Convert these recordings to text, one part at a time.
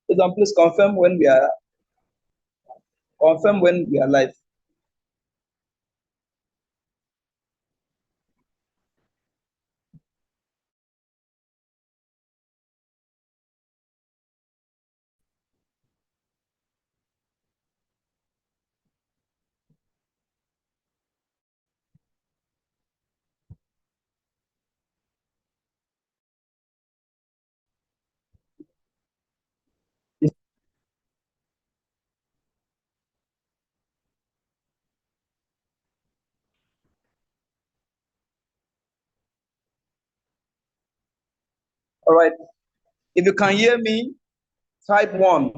Please confirm when we are live. All right. If you can hear me, type 1.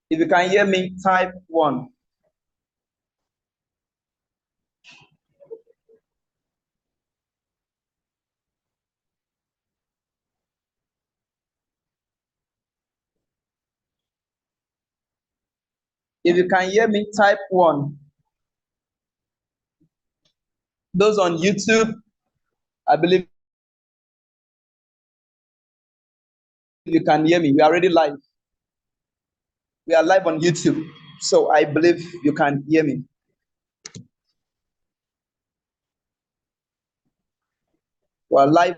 If you can hear me, type 1. If you can hear me, type 1. Those on YouTube, I believe you can hear me. We are already live. We are live on YouTube. So I believe you can hear me. We are live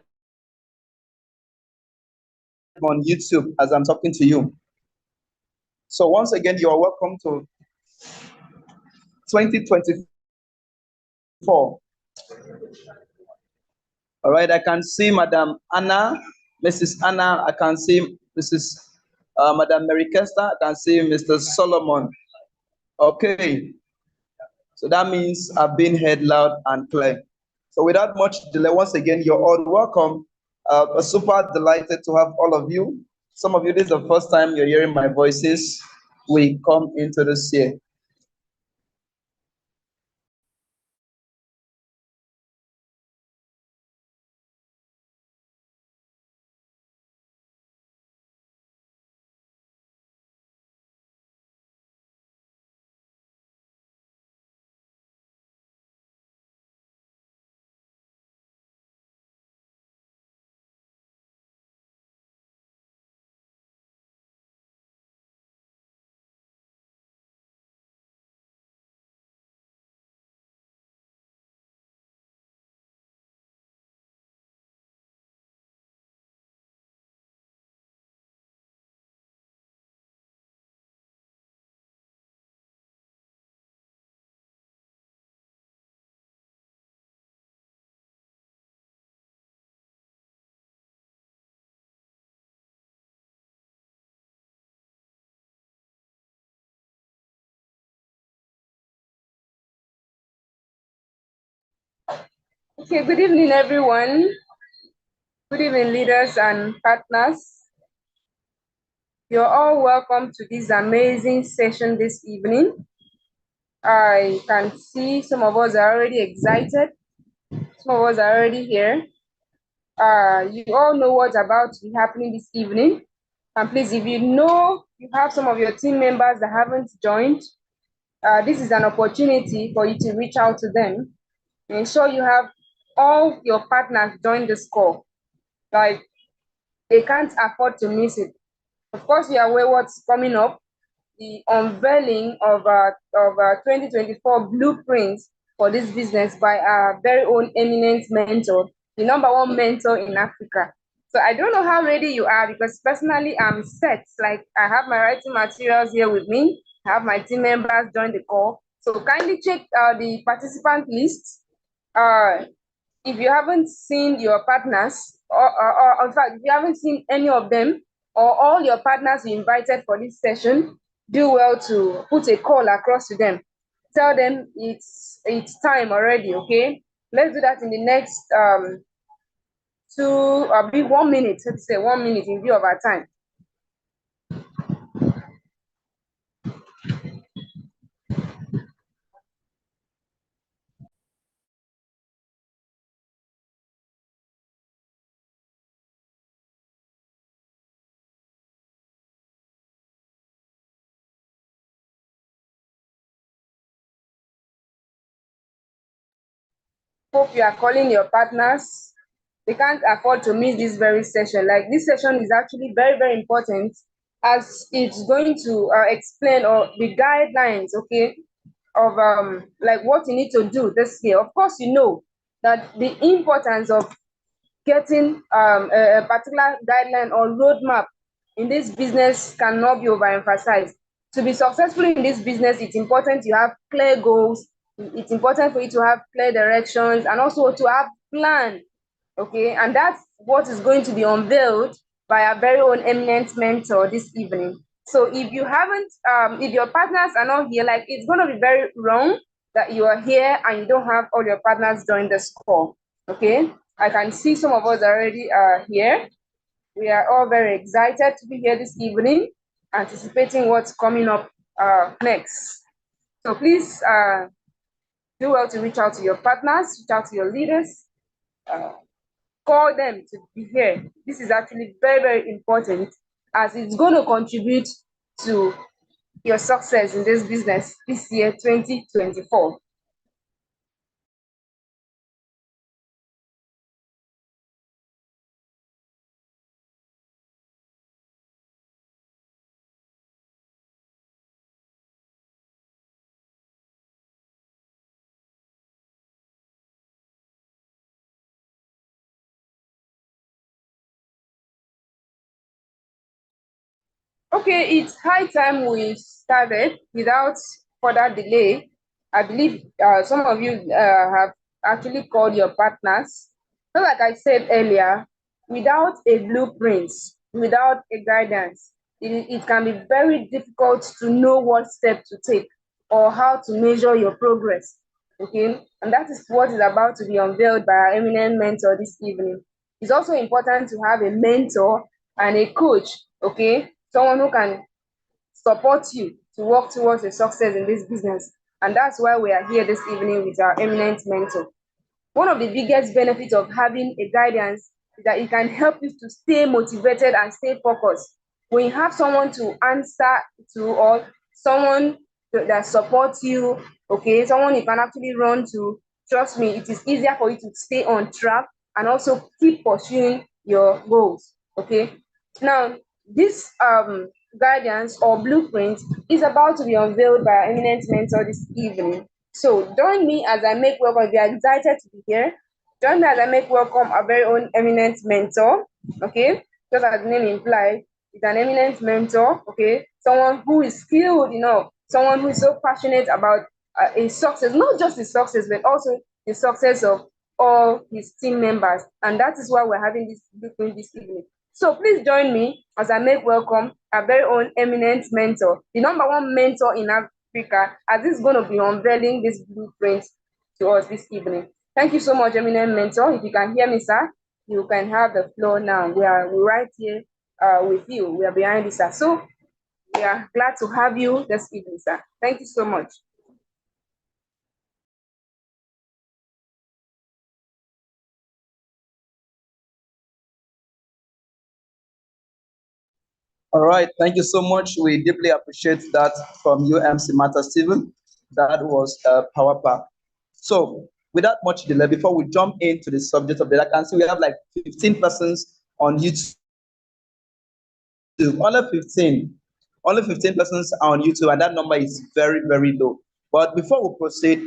on YouTube as I'm talking to you. So once again, you are welcome to 2024. All right, I can see Madam Anna, Mrs. Anna. I can see Mrs. Madam Mary Kester. I can see Mr. Solomon. Okay, so that means I've been heard loud and clear. So without much delay, once again, you're all welcome. Super delighted to have all of you. Some of you, this is the first time you're hearing my voices. We come into this year. Okay, good evening, everyone. Good evening, leaders and partners. You're all welcome to this amazing session this evening. I can see some of us are already excited. Some of us are already here. You all know what's about to be happening this evening. And please, if you know you have some of your team members that haven't joined, this is an opportunity for you to reach out to them and ensure you have all your partners join this call. Like, they can't afford to miss it. Of course, you are aware what's coming up, the unveiling of 2024 blueprints for this business by our very own eminent mentor, the #1 mentor in Africa. So I don't know how ready you are, because personally I'm set. Like, I have my writing materials here with me. I have my team members join the call. So kindly check the participant list. If you haven't seen your partners, or in fact, if you haven't seen any of them or all your partners you invited for this session, do well to put a call across to them. Tell them it's time already, okay? Let's do that in the next 1 minute. Let's say 1 minute in view of our time. Hope you are calling your partners. they can't afford to miss this very session. Like this session is actually very, very important as it's going to explain or the guidelines, okay, of like what you need to do this year. Of course, you know that the importance of getting a particular guideline or roadmap in this business cannot be overemphasized. To be successful in this business, it's important you have clear goals. It's important for you to have clear directions and also to have plan. Okay, and that's what is going to be unveiled by our very own eminent mentor this evening. So if you haven't, if your partners are not here, like it's going to be very wrong that you are here and you don't have all your partners join this call. Okay, I can see some of us already are here. We are all very excited to be here this evening, anticipating what's coming up next. So please do well to reach out to your partners, reach out to your leaders, call them to be here. This is actually very, very important as it's going to contribute to your success in this business this year, 2024. Okay, it's high time we started without further delay. I believe some of you have actually called your partners. So, like I said earlier, without a blueprint, without a guidance, it can be very difficult to know what step to take or how to measure your progress. Okay, and that is what is about to be unveiled by our eminent mentor this evening. It's also important to have a mentor and a coach, okay? Someone who can support you to work towards a success in this business. And that's why we are here this evening with our eminent mentor. One of the biggest benefits of having a guidance is that it can help you to stay motivated and stay focused. When you have someone to answer to or someone that supports you, okay, someone you can actually run to, trust me, it is easier for you to stay on track and also keep pursuing your goals, okay? Now, this guidance or blueprint is about to be unveiled by our eminent mentor this evening. So join me as I make welcome. If you are excited to be here, join me as I make welcome our very own eminent mentor. Okay, just as the name implies, it's an eminent mentor. Okay, someone who is skilled, someone who is so passionate about a success, not just his success, but also the success of all his team members. And that is why we're having this blueprint this evening. So please join me as I make welcome our very own eminent mentor, the number one mentor in Africa, as this is going to be unveiling this blueprint to us this evening. Thank you so much, eminent mentor. If you can hear me, sir, you can have the floor now. We're right here with you. We are behind you, sir. So we are glad to have you this evening, sir. Thank you so much. All right, thank you so much. We deeply appreciate that from you, MC Martha Stephen. That was a power pack. So, without much delay, before we jump into the subject of the vacancy, we have like 15 persons on YouTube. Only 15. Only 15 persons are on YouTube, and that number is very, very low. But before we proceed,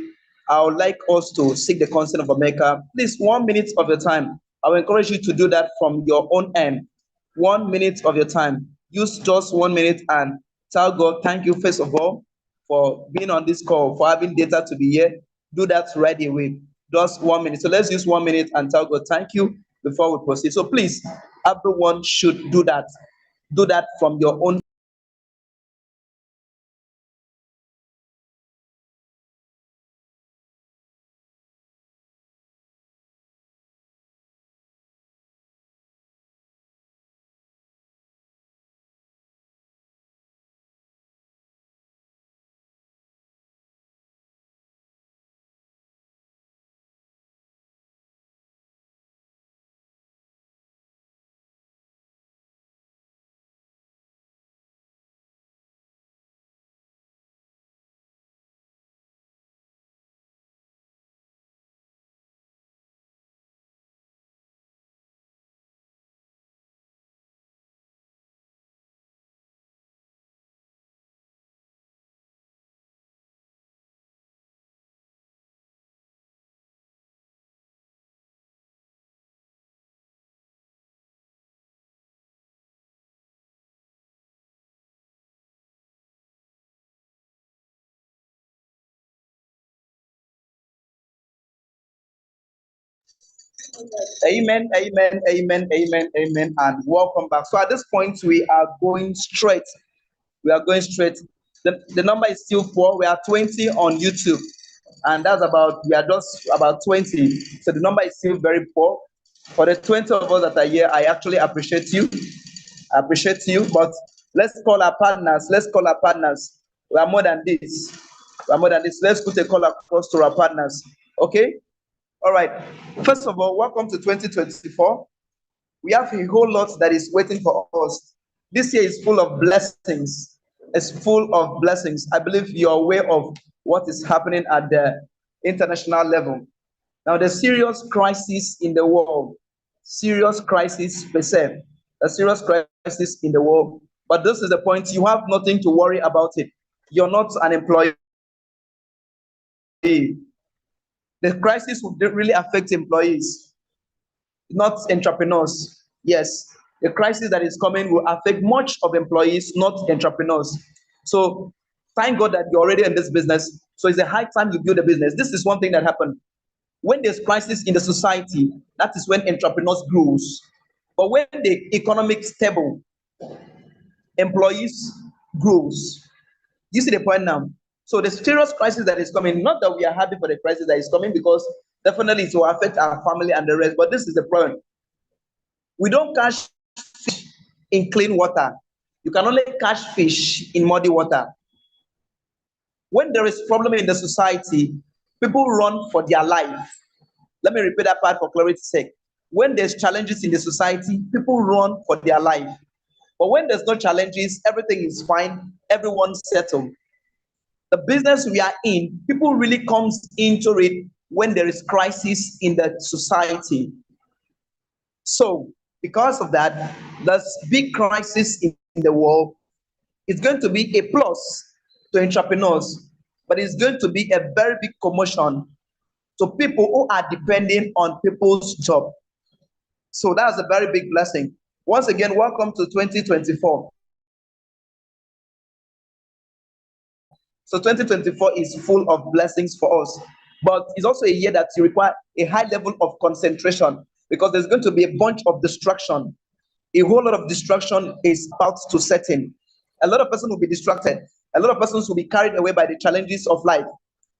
I would like us to seek the consent of America. Please, 1 minute of your time. I will encourage you to do that from your own end. 1 minute of your time. Use just 1 minute and tell God, thank you, first of all, for being on this call, for having data to be here. Do that right away. Just 1 minute. So let's use 1 minute and tell God, thank you before we proceed. So please, everyone should do that. Do that from your own Amen, amen, amen, amen, amen, and welcome back. So at this point, we are going straight. We are going straight. The number is still 4. We are 20 on YouTube, and we are just about 20. So the number is still very poor. For the 20 of us that are here, I actually appreciate you. I appreciate you, but let's call our partners. Let's call our partners. We are more than this. We are more than this. Let's put a call across to our partners. Okay? All right. First of all, welcome to 2024. We have a whole lot that is waiting for us. This year is full of blessings. It's full of blessings. I believe you're aware of what is happening at the international level. Now, the serious crisis in the world, serious crisis per se, a serious crisis in the world. But this is the point: you have nothing to worry about it. You're not an employee. The crisis will really affect employees, not entrepreneurs. Yes, the crisis that is coming will affect much of employees, not entrepreneurs. So thank God that you're already in this business. So it's a high time you build a business. This is one thing that happened. When there's crisis in the society, that is when entrepreneurs grows. But when the economic stable, employees grows. You see the point now? So the serious crisis that is coming, not that we are happy for the crisis that is coming, because definitely it will affect our family and the rest, but this is the problem. We don't catch fish in clean water. You can only catch fish in muddy water. When there is problem in the society, people run for their life. Let me repeat that part for clarity's sake. When there's challenges in the society, people run for their life. But when there's no challenges, everything is fine, everyone's settled. The business we are in, people really comes into it when there is crisis in the society. So because of that, there's big crisis in the world. It's going to be a plus to entrepreneurs, but it's going to be a very big commotion to people who are depending on people's job. So that's a very big blessing. Once again, welcome to 2024. So 2024 is full of blessings for us, but it's also a year that you require a high level of concentration, because there's going to be a bunch of distraction. A whole lot of distraction is about to set in. A lot of persons will be distracted. A lot of persons will be carried away by the challenges of life.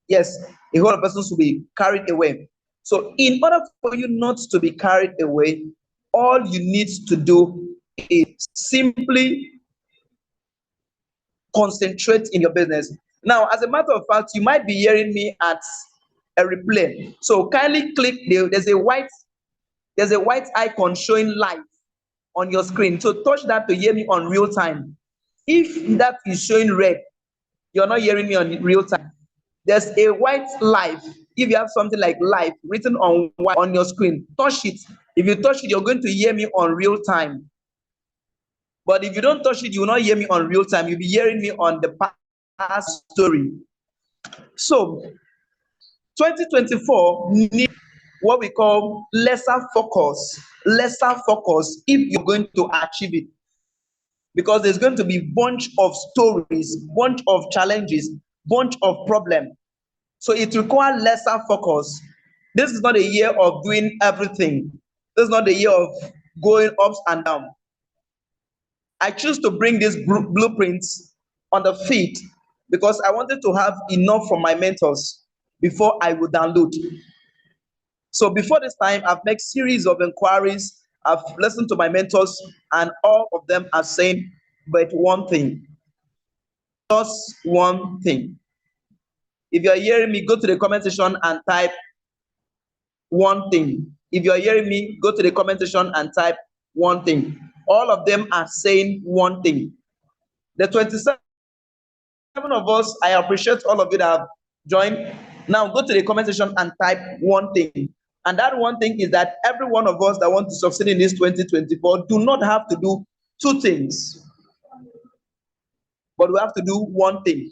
Yes, a whole lot of persons will be carried away. So in order for you not to be carried away, all you need to do is simply concentrate in your business. Now, as a matter of fact, you might be hearing me at a replay. So kindly click there's a white icon showing live on your screen. So touch that to hear me on real time. If that is showing red, you're not hearing me on real time. There's a white live. If you have something like live written on white on your screen, touch it. If you touch it, you're going to hear me on real time. But if you don't touch it, you will not hear me on real time. You'll be hearing me on the past story. So 2024 needs what we call lesser focus if you're going to achieve it, because there's going to be bunch of stories, bunch of challenges, bunch of problems. So it requires lesser focus. This is not a year of doing everything. This is not a year of going ups and down. I choose to bring these blueprints on the feed because I wanted to have enough from my mentors before I would download. So before this time, I've made series of inquiries. I've listened to my mentors, and all of them are saying but one thing. Just one thing. If you're hearing me, go to the comment section and type one thing. If you're hearing me, go to the comment section and type one thing. All of them are saying one thing. The 27 of us, I appreciate all of you that have joined. Now go to the comment section and type one thing. And that one thing is that every one of us that want to succeed in this 2024 do not have to do two things, but we have to do one thing.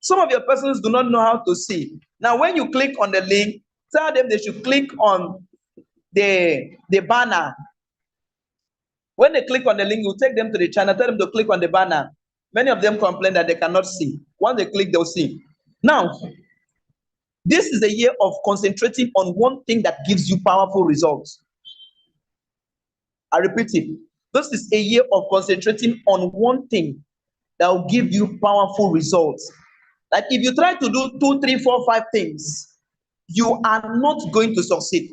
Some of your persons do not know how to see. Now, when you click on the link, tell them they should click on the banner. When they click on the link, you take them to the channel, tell them to click on the banner. Many of them complain that they cannot see. Once they click, they'll see. Now, This is a year of concentrating on one thing that gives you powerful results. I repeat it. This is a year of concentrating on one thing that will give you powerful results. Like if you try to do 2, 3, 4, 5 things, you are not going to succeed.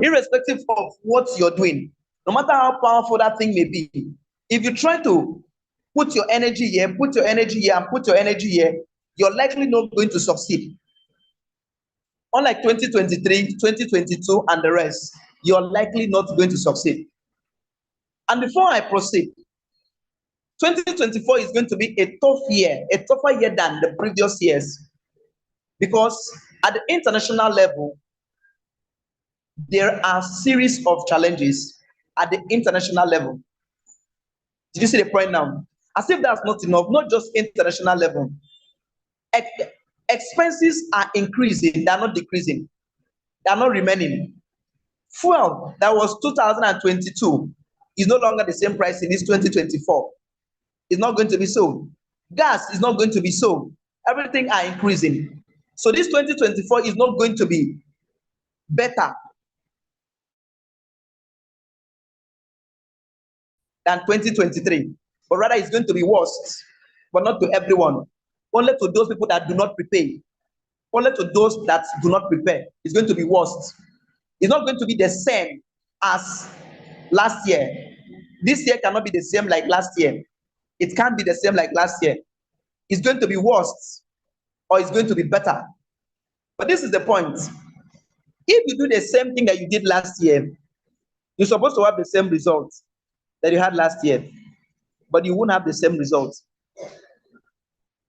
Irrespective of what you're doing, no matter how powerful that thing may be, if you try to put your energy here, put your energy here, and put your energy here, you're likely not going to succeed. Unlike 2023, 2022, and the rest, you're likely not going to succeed. And before I proceed, 2024 is going to be a tough year, a tougher year than the previous years. Because at the international level, there are a series of challenges at the international level. Did you see the point now? As if that's not enough, not just international level. Expenses are increasing, they are not decreasing. They are not remaining. Fuel that was 2022 is no longer the same price in this 2024. It's not going to be so. Gas is not going to be so. Everything are increasing. So this 2024 is not going to be better than 2023, but rather it's going to be worse, but not to everyone. Only to those people that do not prepare. Only to those that do not prepare. It's going to be worse. It's not going to be the same as last year. This year cannot be the same like last year. It can't be the same like last year. It's going to be worse, or it's going to be better. But this is the point. If you do the same thing that you did last year, you're supposed to have the same results that you had last year, but you won't have the same results.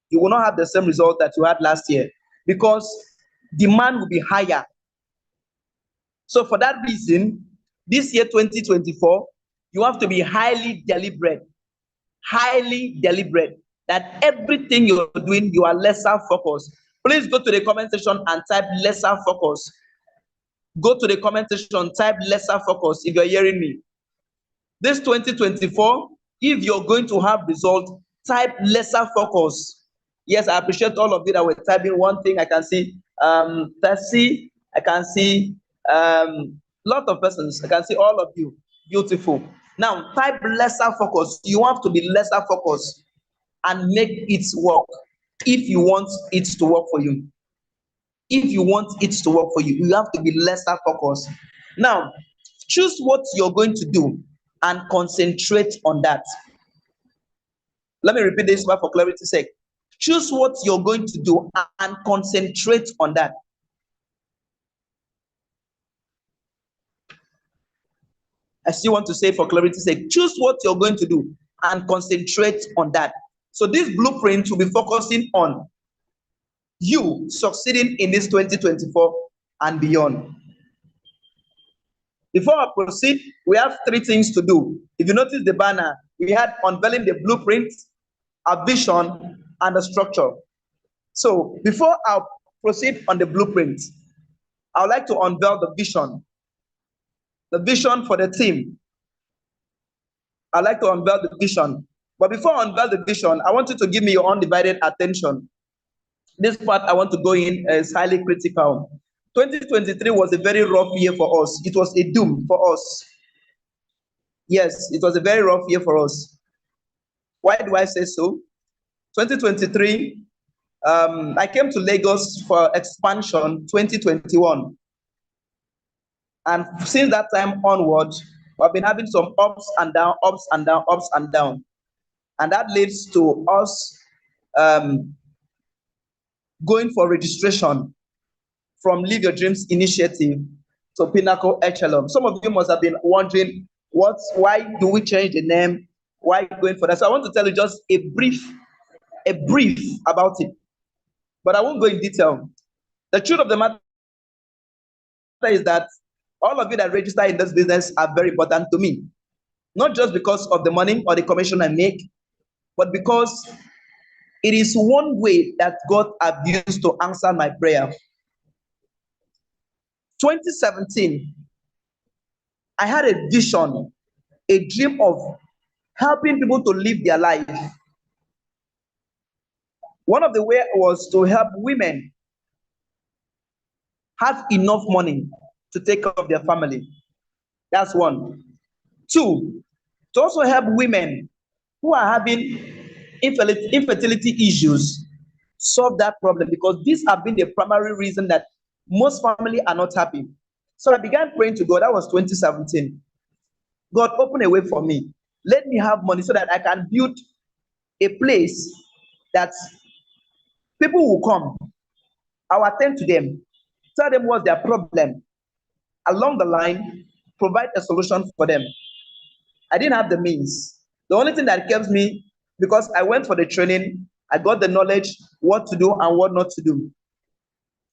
You will not have the same result that you had last year because demand will be higher. So for that reason, this year 2024, you have to be highly deliberate, that everything you're doing, you are lesser focused. Please go to the comment section and type lesser focus. Go to the comment section, type lesser focus if you're hearing me. This 2024, if you're going to have results, type lesser focus. Yes, I appreciate all of you that were typing one thing. I can see Tessie, I can see lot of persons. I can see all of you. Beautiful. Now type lesser focus. You have to be lesser focused and make it work if you want it to work for you. If you want it to work for you, you have to be lesser focused. Now, choose what you're going to do and concentrate on that. Let me repeat this for clarity's sake. Choose what you're going to do and concentrate on that. I still want to say for clarity's sake, choose what you're going to do and concentrate on that. So this blueprint will be focusing on you succeeding in this 2024 and beyond. Before I proceed, we have 3 things to do. If you notice the banner, we had unveiling the blueprint, a vision, and a structure. So before I proceed on the blueprint, I would like to unveil the vision for the team. I'd like to unveil the vision. But before I unveil the vision, I want you to give me your undivided attention. This part I want to go in is highly critical. 2023 was a very rough year for us. It was a doom for us. Yes, it was a very rough year for us. Why do I say so? 2023, I came to Lagos for expansion 2021. And since that time onward, I've been having some ups and down, ups and down, ups and down. And that leads to us going for registration from Live Your Dreams Initiative to Pinnacle Echelon. Some of you must have been wondering, why do we change the name? Why going for that? So I want to tell you just a brief about it. But I won't go in detail. The truth of the matter is that all of you that register in this business are very important to me. Not just because of the money or the commission I make, but because it is one way that God has used to answer my prayer. 2017, I had a vision, a dream of helping people to live their life. One of the ways was to help women have enough money to take care of their family. That's one. Two, to also help women who are having infertility issues solve that problem, because these have been the primary reason that most families are not happy. So I began praying to God. That was 2017. God, open a way for me. Let me have money so that I can build a place that people will come. I'll attend to them, tell them what's their problem. Along the line, provide a solution for them. I didn't have the means. The only thing that kept me, because I went for the training, I got the knowledge what to do and what not to do.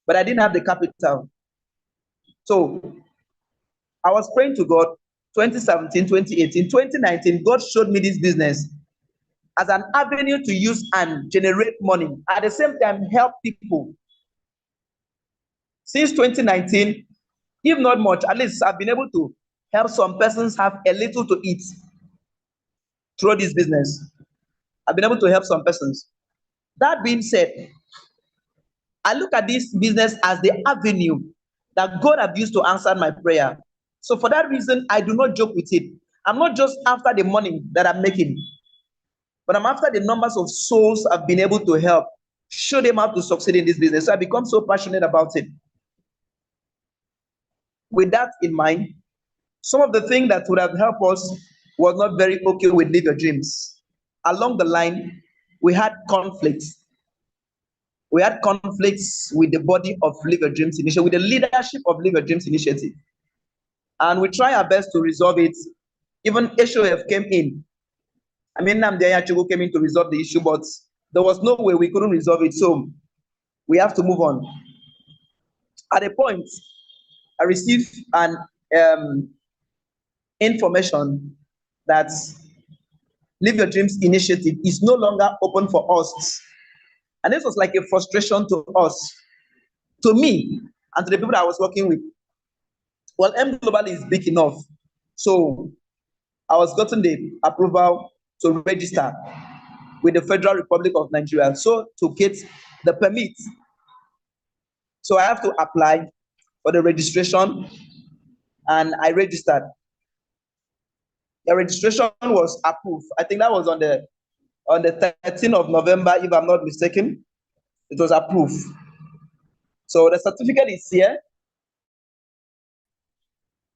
But I didn't have the capital. So I was praying to God 2017, 2018, 2019. God showed me this business as an avenue to use and generate money. At the same time, help people. Since 2019, if not much, at least I've been able to help some persons have a little to eat through this business. I've been able to help some persons. That being said, I look at this business as the avenue that God has used to answer my prayer. So for that reason, I do not joke with it. I'm not just after the money that I'm making, but I'm after the numbers of souls I've been able to help, show them how to succeed in this business. So I become so passionate about it. With that in mind, some of the things that would have helped us was not very okay with Live Your Dreams. Along the line, we had conflicts. We had conflicts with the body of Live Your Dreams Initiative, with the leadership of Live Your Dreams Initiative. And we try our best to resolve it. Even Echelon came in. I mean, Namdeya Chugu came in to resolve the issue, but there was no way we couldn't resolve it. So we have to move on. At a point, I received an information that Live Your Dreams Initiative is no longer open for us. And this was like a frustration to us, to me, and to the people I was working with. Well, M Global is big enough. So I was gotten the approval to register with the Federal Republic of Nigeria. So to get the permit, so I have to apply for the registration, and I registered. The registration was approved. I think that was on the 13th of November, if I'm not mistaken. It was approved. So the certificate is here.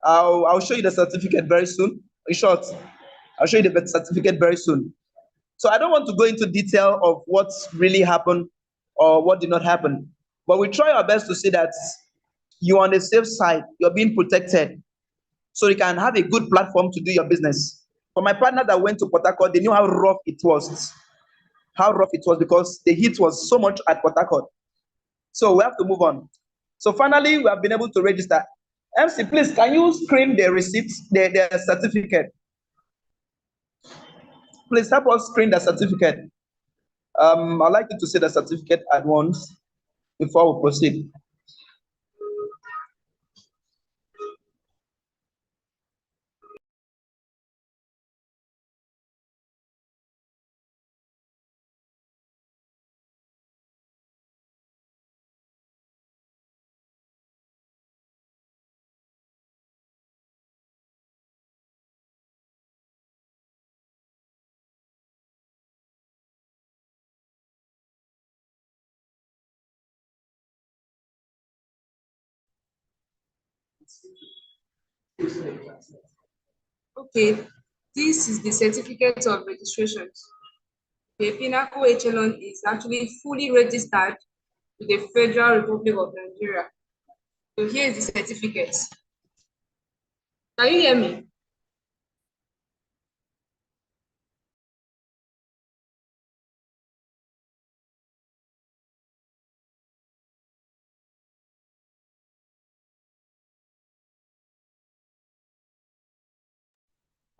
I'll show you the certificate very soon. In short, I'll show you the certificate very soon. So I don't want to go into detail of what really happened or what did not happen, but we try our best to see that you're on the safe side, you're being protected, so you can have a good platform to do your business. For my partner that went to Port Harcourt, they knew how rough it was. How rough it was, because the heat was so much at Port Harcourt. So we have to move on. So finally, we have been able to register. MC, please, can you screen the receipt, the certificate? Please help us screen the certificate. I'd like you to see the certificate at once before we proceed. Okay, this is the certificate of registration. The Pinnacle Echelon is actually fully registered with the Federal Republic of Nigeria. So here is the certificate. Can you hear me?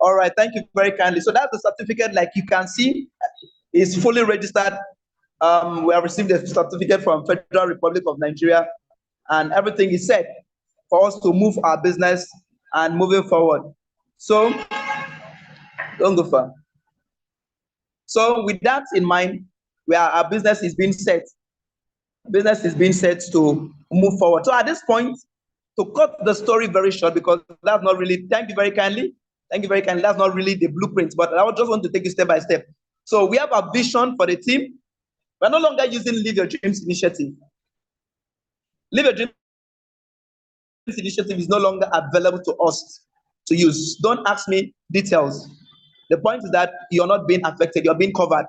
All right, thank you very kindly. So that's the certificate, like you can see, is fully registered. We have received a certificate from Federal Republic of Nigeria, and everything is set for us to move our business and moving forward. So don't go far. So with that in mind, our business is being set. business is being set to move forward. So at this point, to cut the story very short, because that's not really, thank you very kindly, that's not really the blueprint, but I just want to take it step by step. So we have a vision for the team. We're no longer using Live Your Dreams initiative. Live Your Dreams initiative is no longer available to us to use. Don't ask me details. The point is that you're not being affected, you're being covered.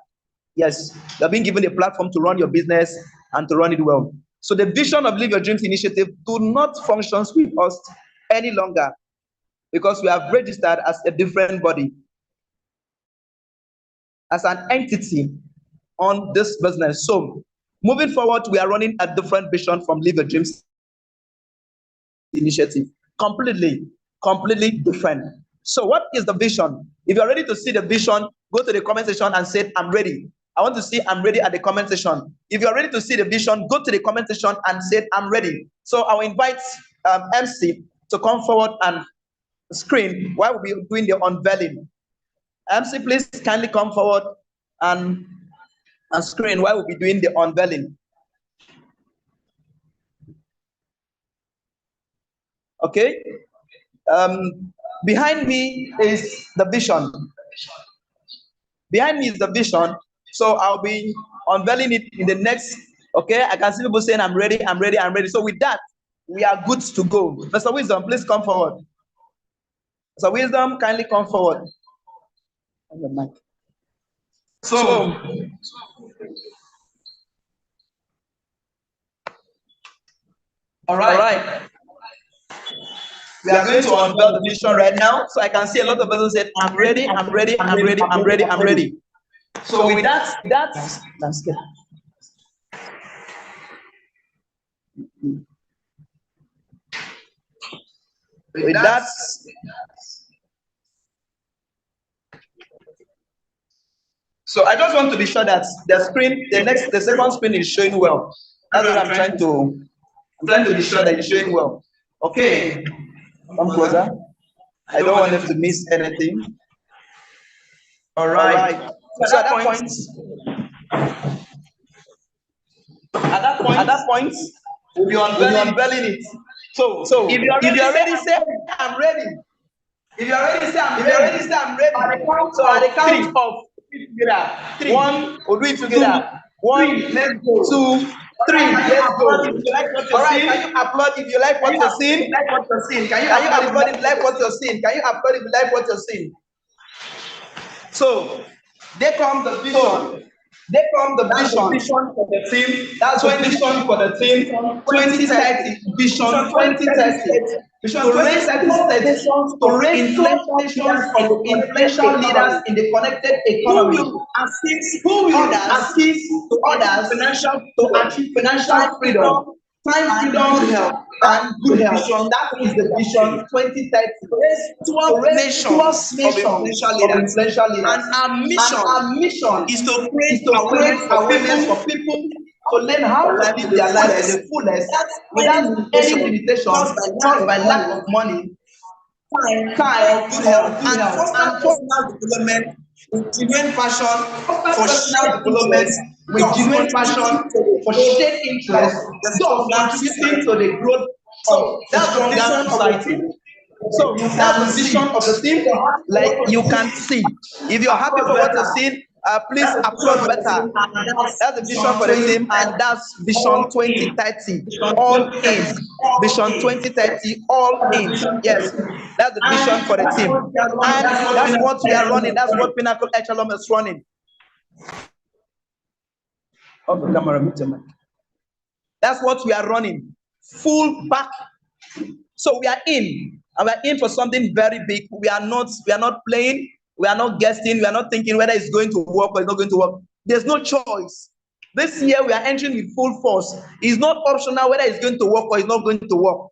Yes, you're being given a platform to run your business and to run it well. So the vision of Live Your Dreams initiative do not function with us any longer, because we have registered as a different body, as an entity on this business. So moving forward, we are running a different vision from Live Your Dreams initiative. Completely different. So what is the vision? If you're ready to see the vision, go to the comment section and say, I'm ready. I want to see I'm ready at the comment section. If you're ready to see the vision, go to the comment section and say, I'm ready. So I'll invite MC to come forward and screen while we'll be doing the unveiling. MC, please kindly come forward and screen while we'll be doing the unveiling. Okay. Behind me is the vision. Behind me is the vision. So I'll be unveiling it in the next. Okay, I can see people saying, I'm ready, I'm ready, I'm ready. So with that, we are good to go. Mr. Wisdom, please come forward. Mr. Wisdom, kindly come forward. On the mic. So all right. We are going to unveil the vision right now. So I can see a lot of people said, I'm ready, I'm ready, I'm ready, I'm ready, I'm ready. So with that's good. With that, so I just want to be sure that the screen, the second screen is showing well. That's what I'm trying to be sure that it's showing well. Okay, come closer. I don't want them to miss anything. All right. So at that point, we'll be unveiling it. So if you're ready, say I'm ready. If you're ready, say I'm ready. So at the count of 3. 1, we'll do it together. 1, let's go. 2, 3, let's go. All right, can you applaud if you like what you're seeing? Can you applaud if you like what you're seeing? Can you applaud if you like what you're seeing? So they come the vision. Vision for the team. That's the vision for the team. 2030. Vision 2030. Vision 2030 to raise influential leaders in the connected economy. Who will assist to others to achieve financial freedom, time freedom, and good health. That is the vision 2030. 12 nations of influential leaders. And our mission is to create awareness for people to learn how to live their life in the fullest without any limitations caused by lack of money, time, good health, and personal development with genuine passion for shared development, with genuine passion for shared interest, thus contributing to the growth of that stronger society. So that's the vision of the team, like you can see. If you're happy for what you're seeing, please applaud better. That's the vision for the team, and that's Vision 2030, all in. Vision 2030, all in. Yes, that's the vision for the team. And that's what we are running. That's what Pinnacle Echelon is running. Oh, the camera, meet your mic. That's what we are running. Full back. So we are in. And we are in for something very big. We are not playing, we are not guessing, we are not thinking whether it's going to work or it's not going to work. There's no choice. This year we are entering with full force. It's not optional whether it's going to work or it's not going to work.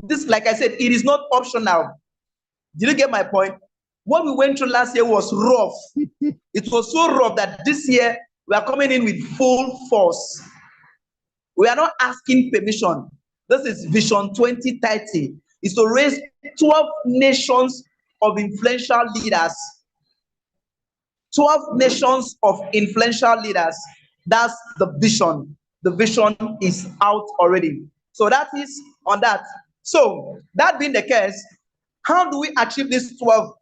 This, like I said, it is not optional. Did you get my point? What we went through last year was rough. It was so rough that this year we are coming in with full force. We are not asking permission. This is Vision 2030. Is to raise 12 nations of influential leaders. 12 nations of influential leaders. That's the vision. the vision is out already. So that is on that. So that being the case, how do we achieve these 12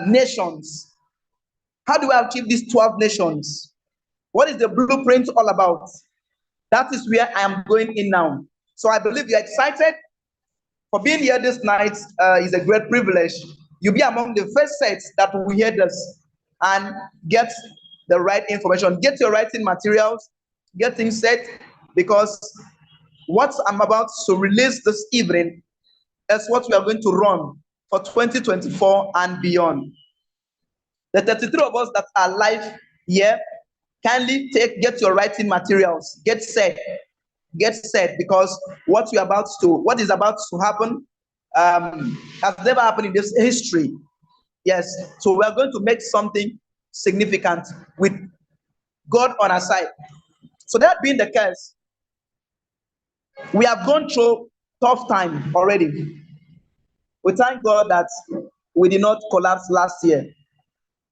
nations? How do we achieve these 12 nations? What is the blueprint all about? That is where I am going in now. So I believe you're excited for being here this night. Is a great privilege. You'll be among the first sets that will hear this and get the right information. Get your writing materials, get things set, because what I'm about to release this evening is what we are going to run for 2024 and beyond. The 33 of us that are live here, kindly get your writing materials, get set, because what is about to happen has never happened in this history. Yes, so we are going to make something significant with God on our side. So that being the case, we have gone through tough time already. We thank God that we did not collapse last year.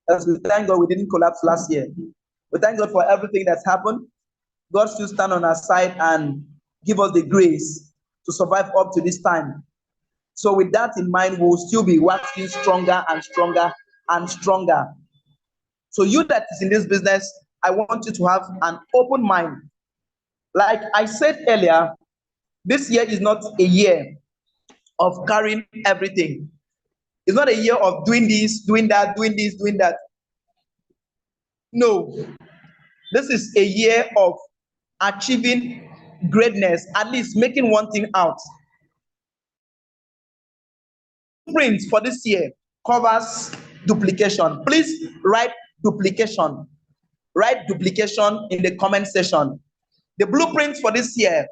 As we thank God we didn't collapse last year. We thank God for everything that's happened. God should stand on our side and give us the grace to survive up to this time. So with that in mind, we will still be working stronger and stronger and stronger. So you that is in this business, I want you to have an open mind. Like I said earlier, this year is not a year of carrying everything. It's not a year of doing this, doing that, doing this, doing that. No, this is a year of achieving greatness, at least making one thing out. Print for this year covers duplication. Please write duplication. Write duplication in the comment section. The blueprint for this year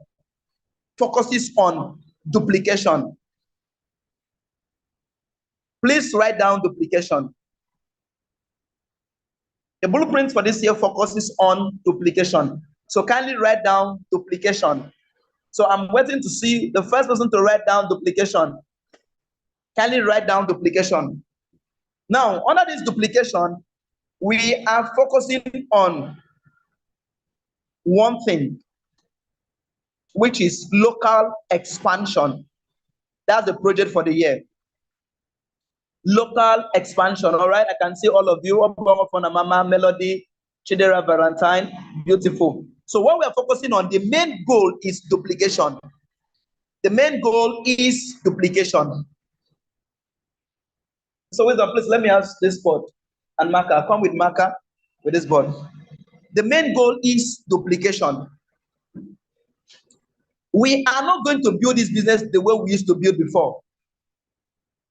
focuses on duplication. Please write down duplication. The blueprint for this year focuses on duplication. So kindly write down duplication. So I'm waiting to see the first person to write down duplication. Kindly write down duplication. Now, under this duplication, we are focusing on one thing, which is local expansion. That's the project for the year. Local expansion. All right, I can see all of you. Mama, Melody, Chidera, Valentine, beautiful. So what we are focusing on, the main goal is duplication. The main goal is duplication. So wisdom, please let me ask this board and marker. Come with marker with this board. The main goal is duplication. We are not going to build this business the way we used to build before.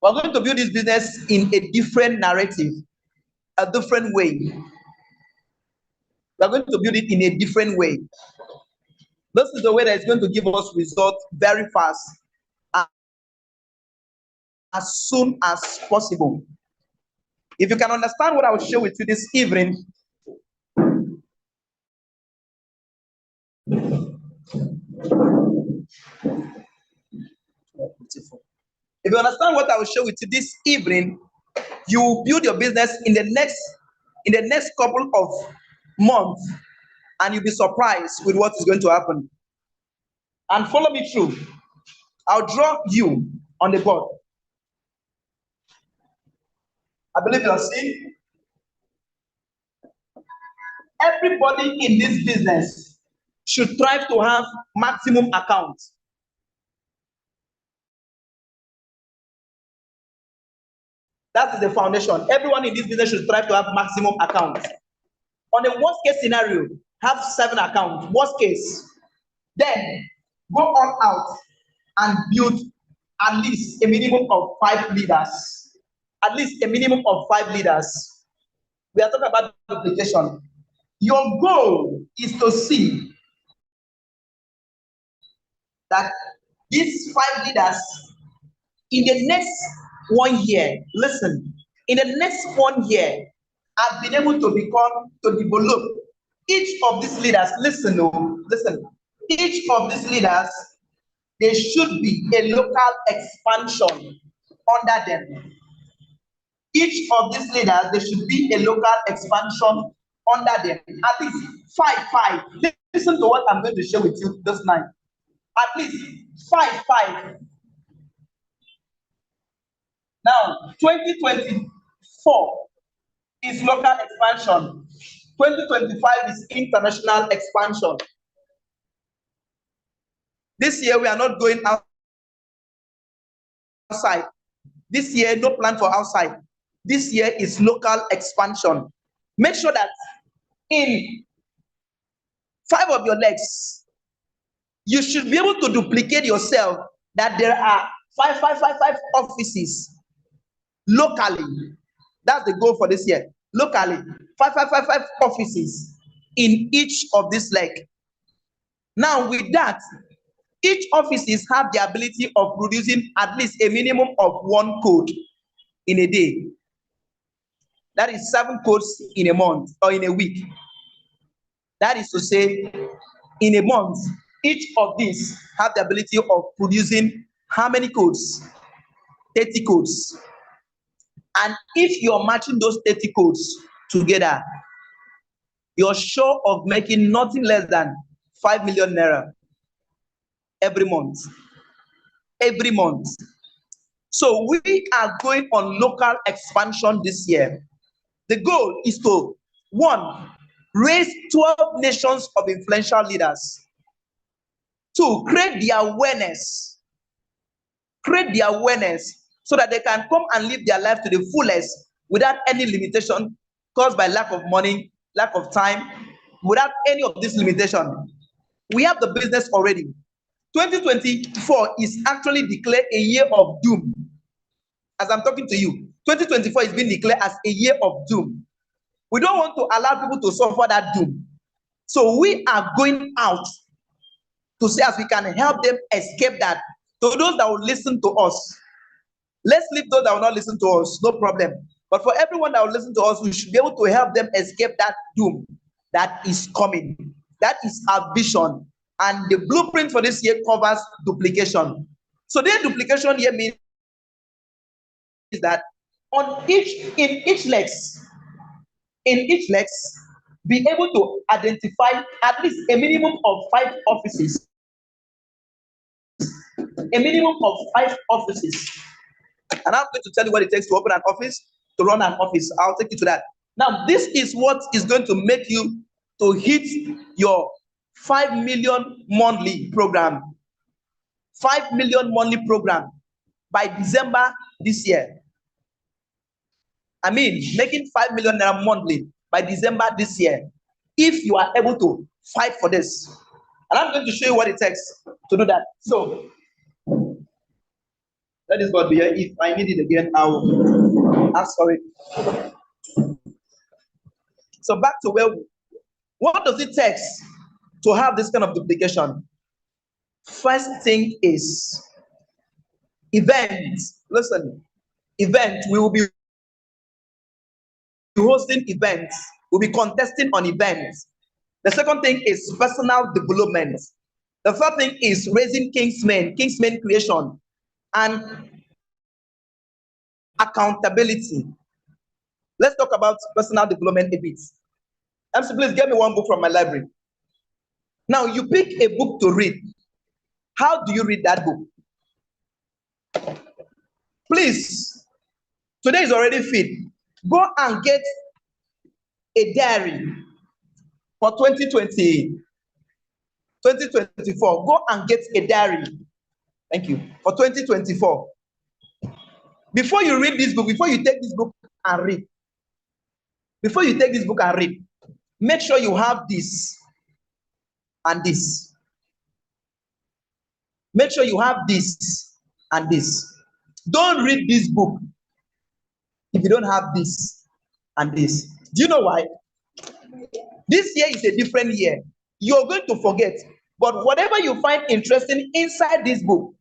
We're going to build this business in a different narrative, a different way. We're going to build it in a different way. This is the way that is going to give us results very fast, as soon as possible. If you can understand what I will share with you this evening, if you understand what I will share with you this evening, you will build your business in the next couple of months, and you'll be surprised with what is going to happen. And follow me through. I'll draw you on the board. I believe you are seeing. Everybody in this business should strive to have maximum accounts. That is the foundation. Everyone in this business should strive to have maximum accounts. On the worst case scenario, have 7 accounts. Worst case. Then go all out and build at least a minimum of 5 leaders. At least a minimum of 5 leaders. We are talking about duplication. Your goal is to see that these 5 leaders in the next 1 year, listen, in the next 1 year, have been able to develop each of these leaders. Listen, each of these leaders, there should be a local expansion under them. Each of these leaders, there should be a local expansion under them. At least 5. listen to what I'm going to share with you this night. At least five. Now, 2024 is local expansion. 2025 is international expansion. This year, we are not going outside. This year, no plan for outside. This year is local expansion. Make sure that in 5 of your legs, you should be able to duplicate yourself, that there are five offices locally. That's the goal for this year. Locally, five offices in each of this leg. Now, with that, each offices have the ability of producing at least a minimum of 1 code in a day. That is 7 codes in a month or in a week. That is to say, in a month, each of these have the ability of producing how many codes? 30 codes. And if you're matching those 30 codes together, you're sure of making nothing less than 5 million naira every month. Every month. So we are going on local expansion this year. The goal is to, 1, raise 12 nations of influential leaders. 2, create the awareness. Create the awareness so that they can come and live their life to the fullest without any limitation caused by lack of money, lack of time, without any of this limitation. We have the business already. 2024 is actually declared a year of doom. As I'm talking to you, 2024 is being declared as a year of doom. We don't want to allow people to suffer that doom. So we are going out to see as we can help them escape that. To those that will listen to us, let's leave those that will not listen to us, no problem. But for everyone that will listen to us, we should be able to help them escape that doom that is coming. That is our vision. And the blueprint for this year covers duplication. So the duplication here means that in each legs, be able to identify at least a minimum of 5 offices. A minimum of 5 offices. And I'm going to tell you what it takes to open an office, to run an office. I'll take you to that. Now, this is what is going to make you to hit your 5 million monthly program. 5 million monthly program by December this year. I mean, making 5 million naira monthly by December this year, if you are able to fight for this. And I'm going to show you what it takes to do that. So, that is what we are. If I need it again, I will ask for it. So back to what does it take to have this kind of duplication? First thing is events. Listen, event. We will be hosting events. We'll be contesting on events. The second thing is personal development. The third thing is raising kingsmen creation, and accountability. Let's talk about personal development a bit. MC, please get me one book from my library. Now, you pick a book to read. How do you read that book? Please, today is already fit. Go and get a diary for 2024. Go and get a diary. Thank you. For 2024. Before you read this book, before you take this book and read, make sure you have this and this. Make sure you have this and this. Don't read this book if you don't have this and this. Do you know why? This year is a different year. You're going to forget. But whatever you find interesting inside this book,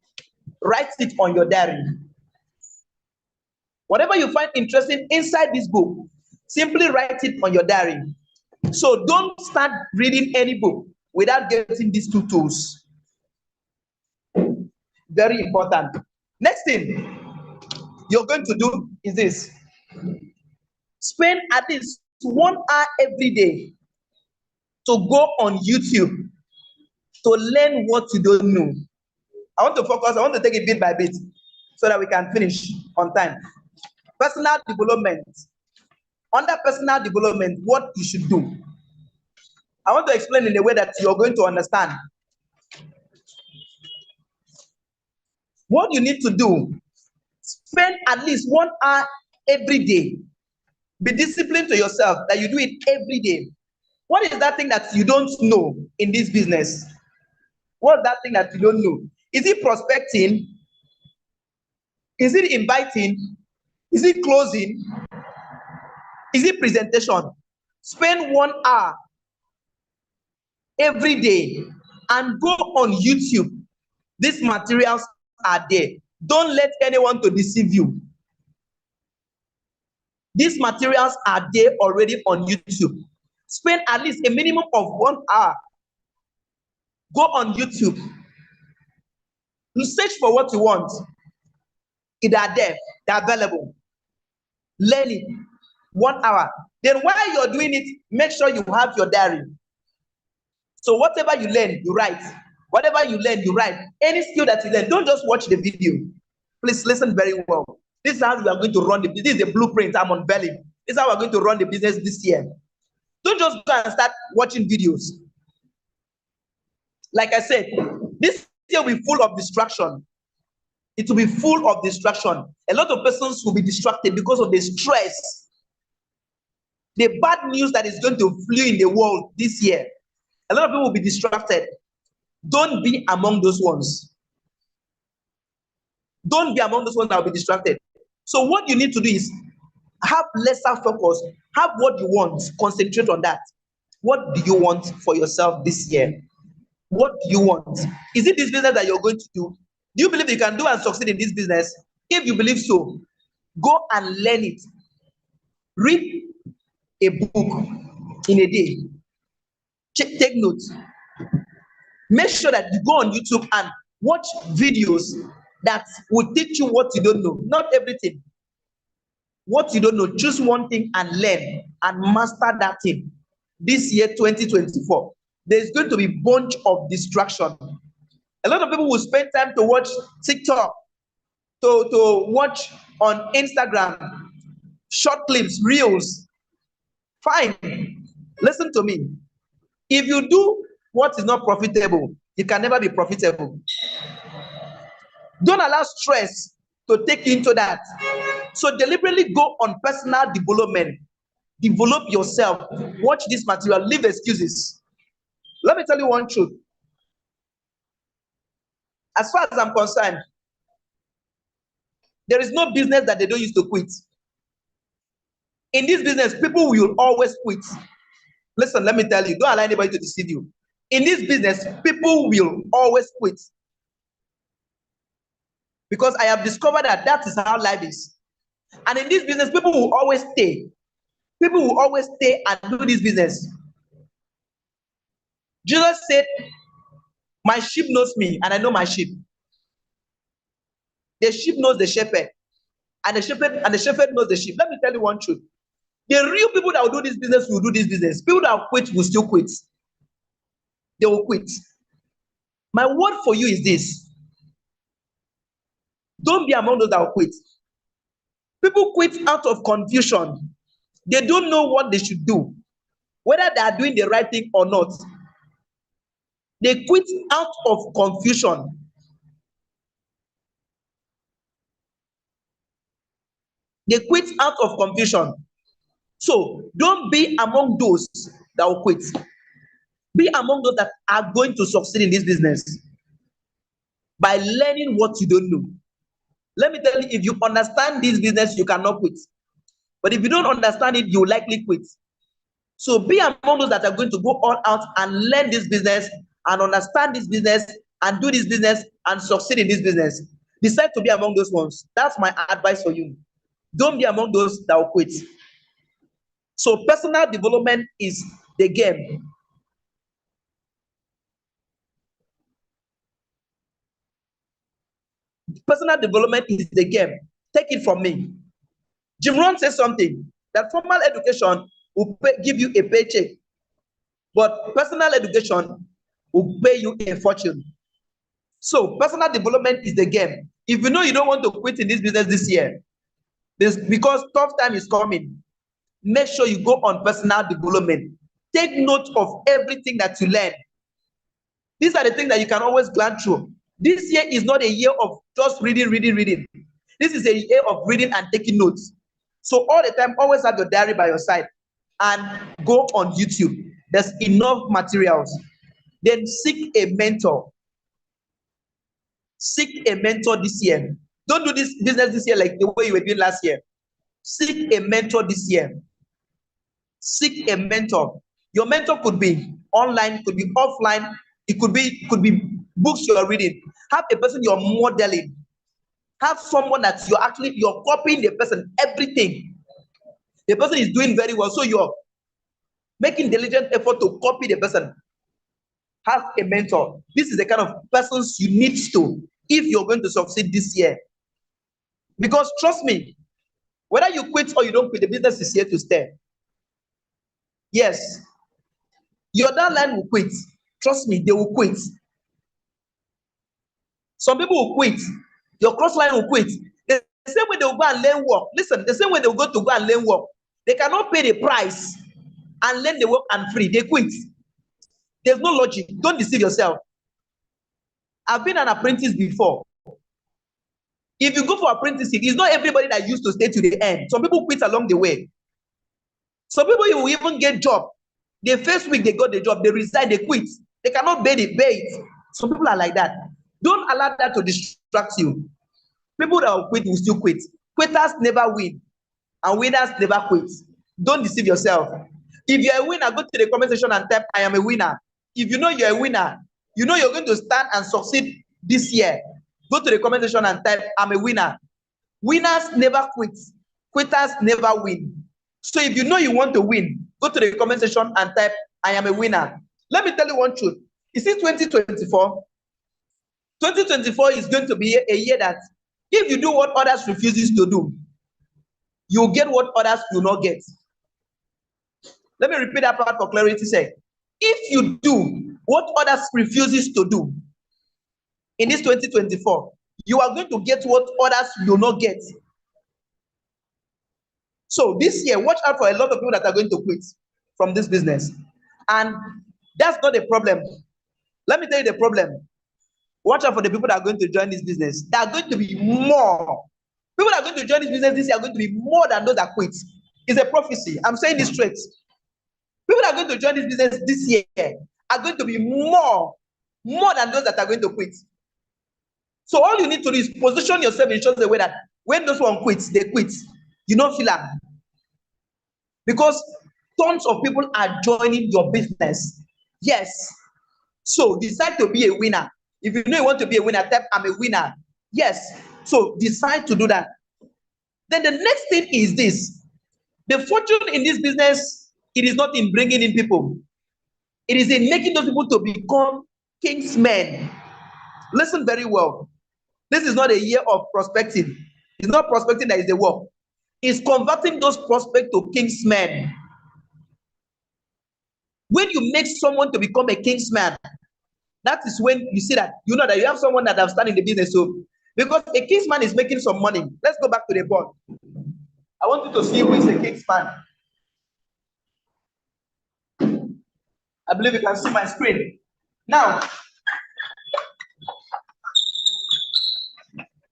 write it on your diary. Whatever you find interesting inside this book, simply write it on your diary. So don't start reading any book without getting these 2 tools. Very important. Next thing you're going to do is this. Spend at least 1 hour every day to go on YouTube to learn what you don't know. I want to focus, I want to take it bit by bit so that we can finish on time. Personal development. Under personal development, what you should do. I want to explain in a way that you're going to understand. What you need to do, spend at least 1 hour every day. Be disciplined to yourself that you do it every day. What is that thing that you don't know in this business? What's that thing that you don't know? Is it prospecting? Is it inviting? Is it closing? Is it presentation? Spend 1 hour every day and go on YouTube. These materials are there. Don't let anyone to deceive you. These materials are there already on YouTube. Spend at least a minimum of 1 hour. Go on YouTube. You search for what you want. It are there. They're available. Learn it. 1 hour. Then while you're doing it, make sure you have your diary. So whatever you learn, you write. Whatever you learn, you write. Any skill that you learn, don't just watch the video. Please listen very well. This is how we are going to run the business. This is the blueprint I'm unveiling. This is how we're going to run the business this year. Don't just go and start watching videos. Like I said, this year will be full of distraction. It will be full of distraction. A lot of persons will be distracted because of the stress. The bad news that is going to fly in the world this year. A lot of people will be distracted. Don't be among those ones. Don't be among those ones that will be distracted. So what you need to do is have lesser focus. Have what you want. Concentrate on that. What do you want for yourself this year? What do you want? Is it this business that you're going to do? Do you believe you can do and succeed in this business? If you believe so, go and learn it. Read a book in a day. Take notes. Make sure that you go on YouTube and watch videos that will teach you what you don't know. Not everything. What you don't know, choose one thing and learn and master that thing. This year, 2024, there's going to be a bunch of distraction. A lot of people will spend time to watch TikTok, to watch on Instagram, short clips, reels. Fine. Listen to me. If you do what is not profitable, you can never be profitable. Don't allow stress to take you into that. So deliberately go on personal development. Develop yourself. Watch this material. Leave excuses. Let me tell you one truth. As far as I'm concerned, there is no business that they don't use to quit. In this business, people will always quit. Listen, let me tell you, don't allow anybody to deceive you. In this business, people will always quit. Because I have discovered that that is how life is. And in this business, people will always stay. People will always stay and do this business. Jesus said, my sheep knows me, and I know my sheep. The sheep knows the shepherd, and the shepherd knows the sheep. Let me tell you one truth. The real people that will do this business will do this business. People that will quit will still quit. They will quit. My word for you is this. Don't be among those that will quit. People quit out of confusion. They don't know what they should do, whether they are doing the right thing or not. They quit out of confusion. They quit out of confusion. So don't be among those that will quit. Be among those that are going to succeed in this business by learning what you don't know. Let me tell you, if you understand this business, you cannot quit. But if you don't understand it, you will likely quit. So be among those that are going to go all out and learn this business and understand this business and do this business and succeed in this business. Decide to be among those ones. That's my advice for you. Don't be among those that will quit. So personal development is the game. Personal development is the game. Take it from me. Jim Rohn says something, that formal education will give you a paycheck. but personal education will pay you a fortune. So personal development is the game. If you know you don't want to quit in this business this year, because tough time is coming, make sure you go on personal development. Take note of everything that you learn. These are the things that you can always glance through. This year is not a year of just reading. This is a year of reading and taking notes. So all the time, always have your diary by your side and go on YouTube. There's enough materials. Then seek a mentor. Seek a mentor this year. Don't do this business this year like the way you were doing last year. Seek a mentor this year. Seek a mentor. Your mentor could be online, could be offline. It could be books you're reading. Have a person you're modeling. Have someone that you're copying the person, everything. The person is doing very well, so you're making diligent effort to copy the person. Have a mentor. This is the kind of persons you need to if you're going to succeed this year. Because trust me, whether you quit or you don't quit, the business is here to stay. Yes. Your downline will quit. Trust me, they will quit. Some people will quit. Your crossline will quit. The same way they will go and learn work. Listen, the same way they will go and learn work. They cannot pay the price and learn the work and free. They quit. There's no logic. Don't deceive yourself. I've been an apprentice before. If you go for apprenticeship, it's not everybody that used to stay to the end. Some people quit along the way. Some people, you will even get job. The first week they got the job, they resign, they quit. They cannot pay it. Some people are like that. Don't allow that to distract you. People that will quit will still quit. Quitters never win, and winners never quit. Don't deceive yourself. If you're a winner, go to the comment section and type, I am a winner. If you know you're a winner, you know you're going to stand and succeed this year, go to the comment section and type, I'm a winner. Winners never quit. Quitters never win. So if you know you want to win, go to the comment section and type, I am a winner. Let me tell you one truth. You see 2024? 2024 is going to be a year that if you do what others refuses to do, you'll get what others do not get. Let me repeat that part for clarity's sake. If you do what others refuses to do in this 2024, you are going to get what others do not get. So this year, watch out for a lot of people that are going to quit from this business. And that's not a problem. Let me tell you the problem. Watch out for the people that are going to join this business. There are going to be more. People that are going to join this business this year are going to be more than those that quit. It's a prophecy. I'm saying this straight. People that are going to join this business this year are going to be more than those that are going to quit. So all you need to do is position yourself in such a way that when those one quits, they quit. You don't feel that. Because tons of people are joining your business. Yes. So decide to be a winner. If you know you want to be a winner, type, I'm a winner. Yes. So decide to do that. Then the next thing is this. The fortune in this business, it is not in bringing in people. It is in making those people to become king's men. Listen very well. This is not a year of prospecting. It's not prospecting that is the work. It's converting those prospects to king's men. When you make someone to become a king's man, that is when you see that you know that you have someone that have started in the business. So, because a king's man is making some money. Let's go back to the board. I want you to see who is a king's man. I believe you can see my screen. Now,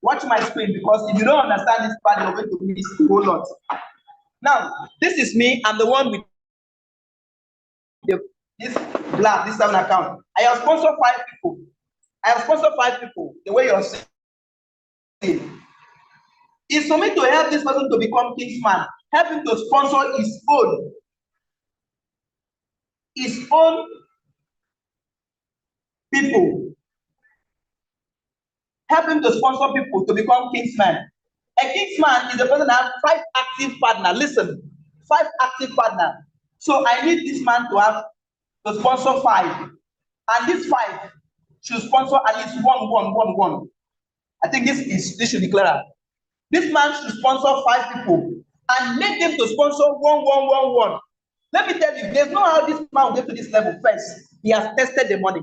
watch my screen, because if you don't understand this part, you're going to miss a whole lot. Now, this is me. I'm the one with this black, this 7 account. I have sponsored 5 people. The way you're saying. It's for me to help this person to become king's man. Help him to sponsor his own people. Help him to sponsor people to become king's man. A king's man is a person that has 5 active partners. Listen, 5 active partners. So I need this man to sponsor 5. And these 5 should sponsor at least one. I think this should be clearer. This man should sponsor 5 people and make them to sponsor one. Let me tell you, there's no how this man will get to this level first. He has tested the money.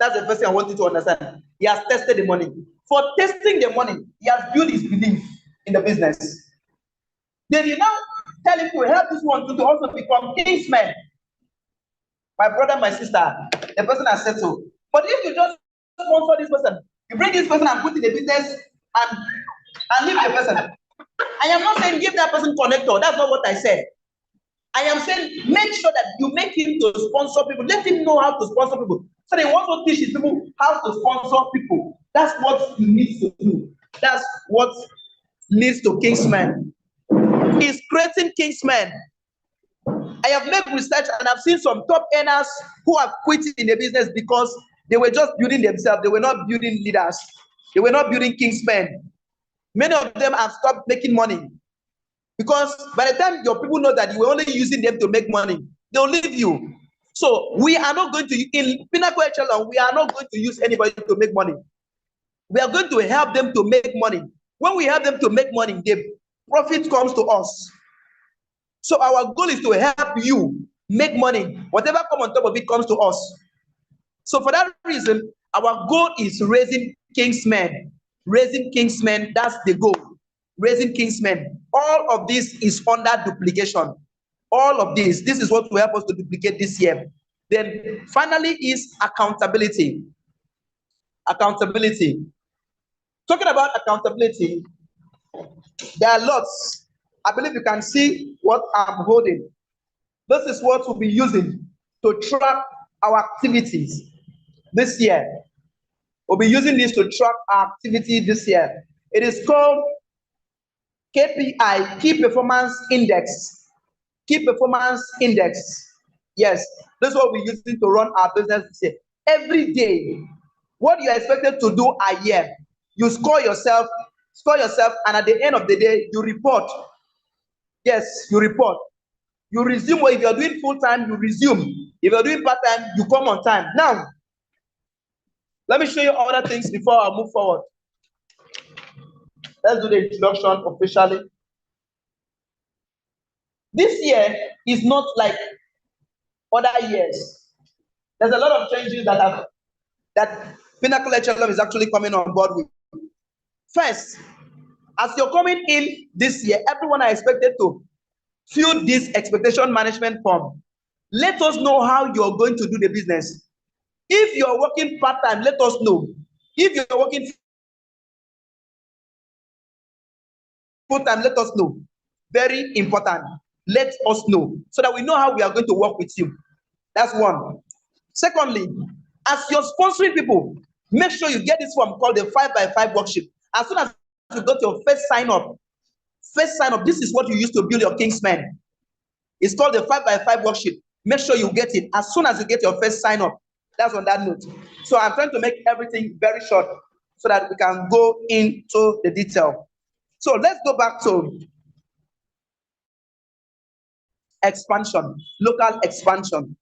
That's the first thing I want you to understand. He has tested the money. For testing the money, he has built his belief in the business. Then you now tell him to help this one to also become kingsman. My brother, my sister, the person has said so. But if you just sponsor this person, you bring this person and put in the business and leave the person. I am not saying give that person connector. That's not what I said. I am saying make sure that you make him to sponsor people. Let him know how to sponsor people. So they also teach people how to sponsor people. That's what he needs to do. That's what leads to kingsmen. He's creating kingsmen. I have made research and I've seen some top earners who have quit in the business because they were just building themselves. They were not building leaders. They were not building kingsmen. Many of them have stopped making money because by the time your people know that you were only using them to make money, they'll leave you. So we are not going to, in Pinnacle Echelon, we are not going to use anybody to make money. We are going to help them to make money. When we help them to make money, the profit comes to us. So our goal is to help you make money. Whatever comes on top of it comes to us. So for that reason, our goal is raising kingsmen. Raising kingsmen, that's the goal. Raising kingsmen. All of this is under duplication. All of this is what will help us to duplicate this year. Then finally is accountability. Accountability. Talking about accountability, there are lots. I believe you can see what I'm holding. This is what we'll be using to track our activities this year. We'll be using this to track our activity this year. It is called KPI, Key Performance Index. Key Performance Index. Yes, this is what we're using to run our business this year. Every day, what you're expected to do a year, you score yourself, and at the end of the day, you report. Yes, you report. You resume, or if you're doing full-time, you resume. If you're doing part-time, you come on time. Now, let me show you other things before I move forward. Let's do the introduction officially. This year is not like other years. There's a lot of changes that Pinnacle Echelon is actually coming on board with. First, as you're coming in this year, everyone are expected to fill this expectation management form. Let us know how you're going to do the business. If you're working part-time, let us know. If you're working full-time, let us know. Very important. Let us know so that we know how we are going to work with you. That's one. Secondly, as you're sponsoring people, make sure you get this form called the 5x5 worksheet. As soon as you got your first sign up, this is what you use to build your kingsman. It's called the 5x5 worksheet. Make sure you get it as soon as you get your first sign up. That's on that note. So I'm trying to make everything very short so that we can go into the detail. So let's go back to expansion, local expansion.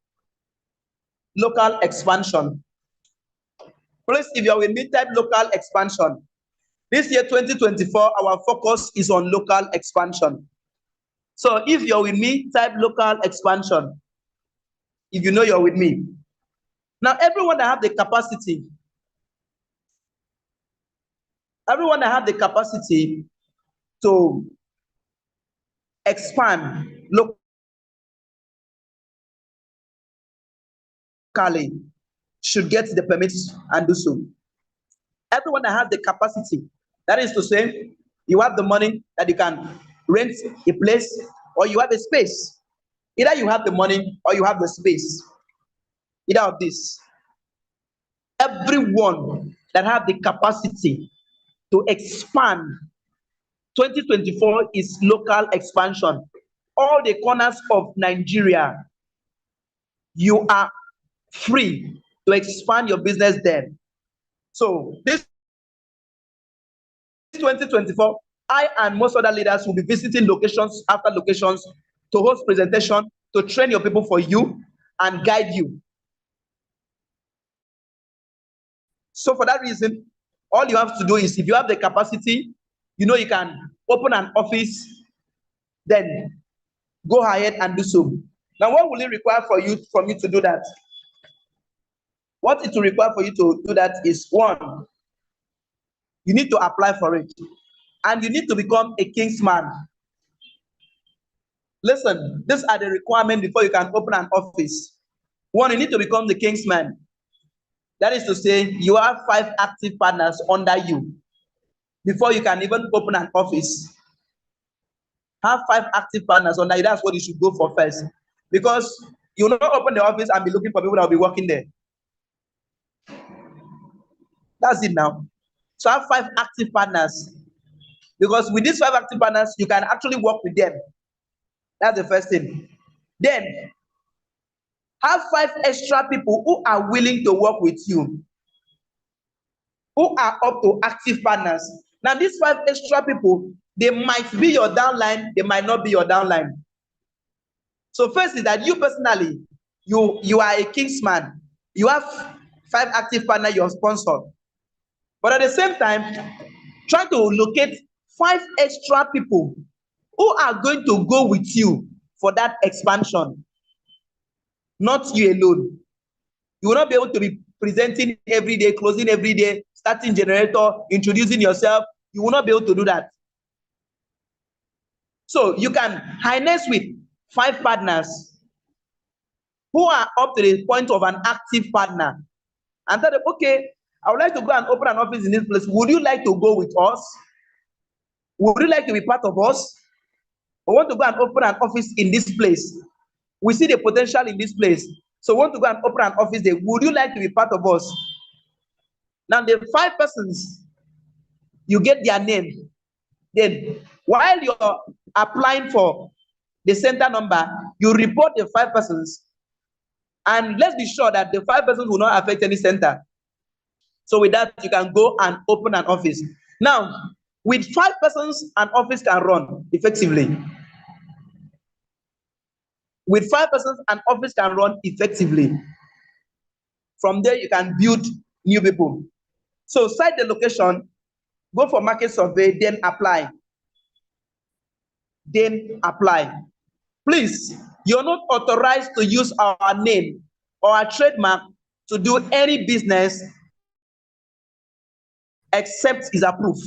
Local expansion. Please, if you're with me, type local expansion. This year, 2024, our focus is on local expansion. So if you're with me, type local expansion. If you know you're with me. Now, everyone that have the capacity to expand locally should get the permits and do so. Everyone that has the capacity, that is to say, you have the money that you can rent a place or you have a space. Either you have the money or you have the space. Either of this. Everyone that have the capacity to expand, 2024 is local expansion. All the corners of Nigeria, you are free to expand your business there. So this 2024, I and most other leaders will be visiting locations after locations to host presentation, to train your people for you and guide you. So for that reason, all you have to do is, if you have the capacity, you know you can open an office, then go ahead and do so. Now, what will it require from you to do that? What it will require for you to do that is, one, you need to apply for it, and you need to become a kingsman. Listen, these are the requirements before you can open an office. One, you need to become the kingsman. That is to say, you have 5 active partners under you before you can even open an office. Have 5 active partners under you. That's what you should go for first. Because you will not open the office and be looking for people that will be working there. That's it now. So have 5 active partners. Because with these 5 active partners, you can actually work with them. That's the first thing. Then, have 5 extra people who are willing to work with you, who are up to active partners. Now, these 5 extra people, they might be your downline, they might not be your downline. So first is that you personally, you are a kingsman. You have 5 active partners you're sponsored. But at the same time, try to locate 5 extra people who are going to go with you for that expansion. Not you alone. You will not be able to be presenting every day, closing every day, starting generator, introducing yourself. You will not be able to do that. So you can harness with 5 partners who are up to the point of an active partner and tell them, okay, I would like to go and open an office in this place. Would you like to go with us? Would you like to be part of us? We want to go and open an office in this place. We see the potential in this place. So we want to go and open an office there. Would you like to be part of us? Now, the 5 persons, you get their name. Then, while you're applying for the center number, you report the 5 persons. And let's be sure that the 5 persons will not affect any center. So with that, you can go and open an office. Now, with 5 persons, an office can run effectively. With 5 persons, an office can run effectively. From there, you can build new people. So cite the location, go for market survey, then apply. Then apply. Please, you're not authorized to use our name or our trademark to do any business except is approved.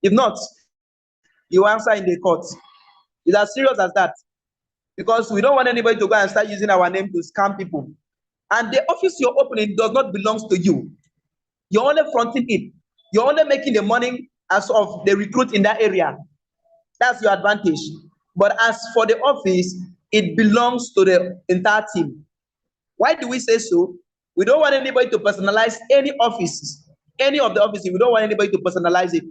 If not, you answer in the court. It's as serious as that. Because we don't want anybody to go and start using our name to scam people. And the office you're opening does not belong to you. You're only fronting it. You're only making the money as of the recruit in that area. That's your advantage. But as for the office, it belongs to the entire team. Why do we say so? We don't want anybody to personalize any offices, any of the offices. We don't want anybody to personalize it.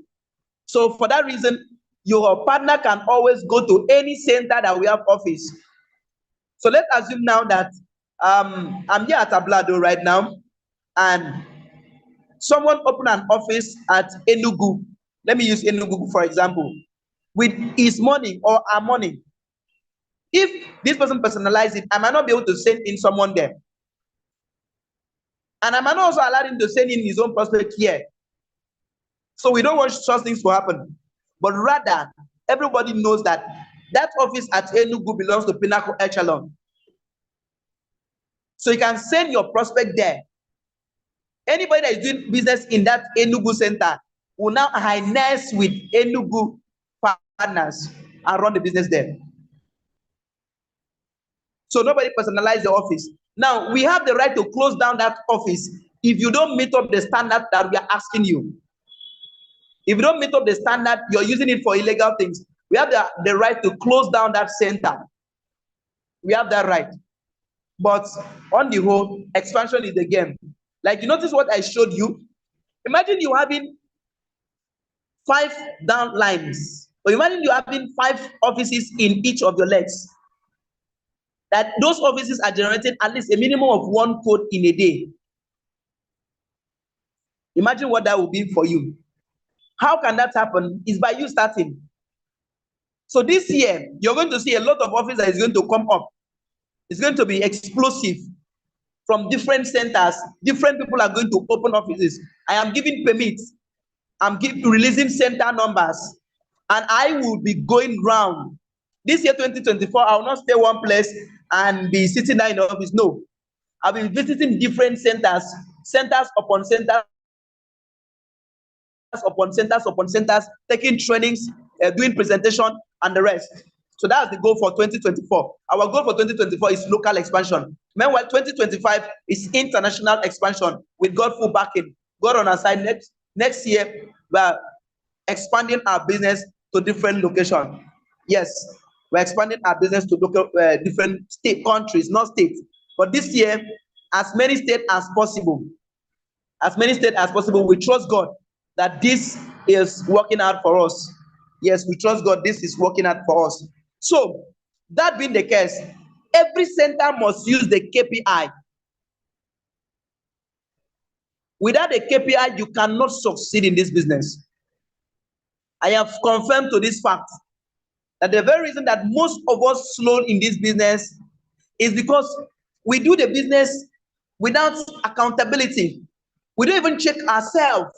So for that reason, your partner can always go to any center that we have office. So let's assume now that I'm here at Ablado right now, and someone opened an office at Enugu. Let me use Enugu for example. With his money or our money, if this person personalizes it, I might not be able to send in someone there. And I might not also allow him to send in his own prospect here. So we don't want such things to happen. But rather, everybody knows that that office at Enugu belongs to Pinnacle Echelon. So you can send your prospect there. Anybody that is doing business in that Enugu center will now harness with Enugu partners and run the business there. So nobody personalized the office. Now, we have the right to close down that office if you don't meet up the standard that we are asking you. If you don't meet up the standard, you're using it for illegal things. We have the right to close down that center. We have that right. But on the whole, expansion is the game. Like, you notice what I showed you? Imagine you having 5 down lines. Or imagine you having 5 offices in each of your legs. That those offices are generating at least a minimum of 1 code in a day. Imagine what that will be for you. How can that happen? Is by you starting. So this year, you're going to see a lot of offices that is going to come up. It's going to be explosive from different centers. Different people are going to open offices. I am giving permits. I'm releasing center numbers. And I will be going round. This year, 2024, I will not stay one place. and be sitting down in the office. No, I've been visiting different centers, centers upon centers upon centers, taking trainings, doing presentation, and the rest. So that's the goal for 2024. Our goal for 2024 is local expansion. Meanwhile, 2025 is international expansion with God full backing. God on our side. Next year, we are expanding our business to different locations. Yes, we're expanding our business to local, different state countries, not states. But this year, as many states as possible, we trust God that this is working out for us. Yes, we trust God, this is working out for us. So, that being the case, every center must use the KPI. Without a KPI, you cannot succeed in this business. I have confirmed to this fact that the very reason that most of us slow in this business is because we do the business without accountability. We don't even check ourselves.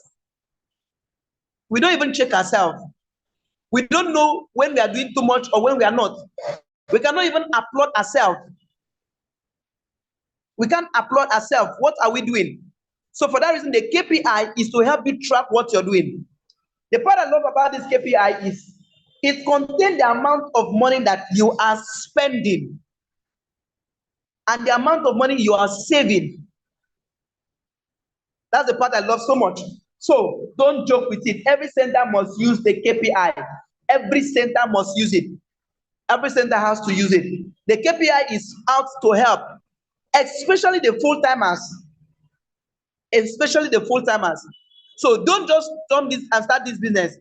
We don't even check ourselves. We don't know when we are doing too much or when we are not. We cannot even applaud ourselves. We can't applaud ourselves. What are we doing? So for that reason, the KPI is to help you track what you're doing. The part I love about this KPI is it contains the amount of money that you are spending and the amount of money you are saving. That's the part I love so much. So don't joke with it. Every center must use the KPI. Every center must use it. Every center has to use it. The KPI is out to help, especially the full-timers. Especially the full-timers. So don't just turn this and start this business.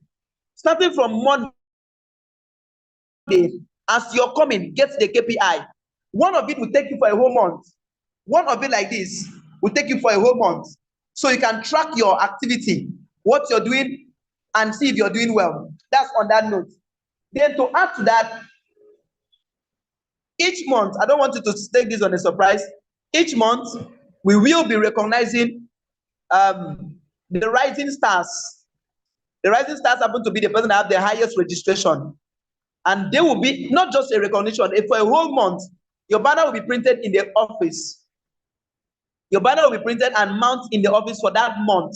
Starting from Monday, as you're coming, get the KPI. One of it will take you for a whole month. One of it like this will take you for a whole month. So you can track your activity, what you're doing, and see if you're doing well. That's on that note. Then to add to that, each month, I don't want you to take this on a surprise. Each month, we will be recognizing the rising stars. The rising stars happen to be the person that have the highest registration. And they will be not just a recognition, for a whole month, your banner will be printed in the office. Your banner will be printed and mount in the office for that month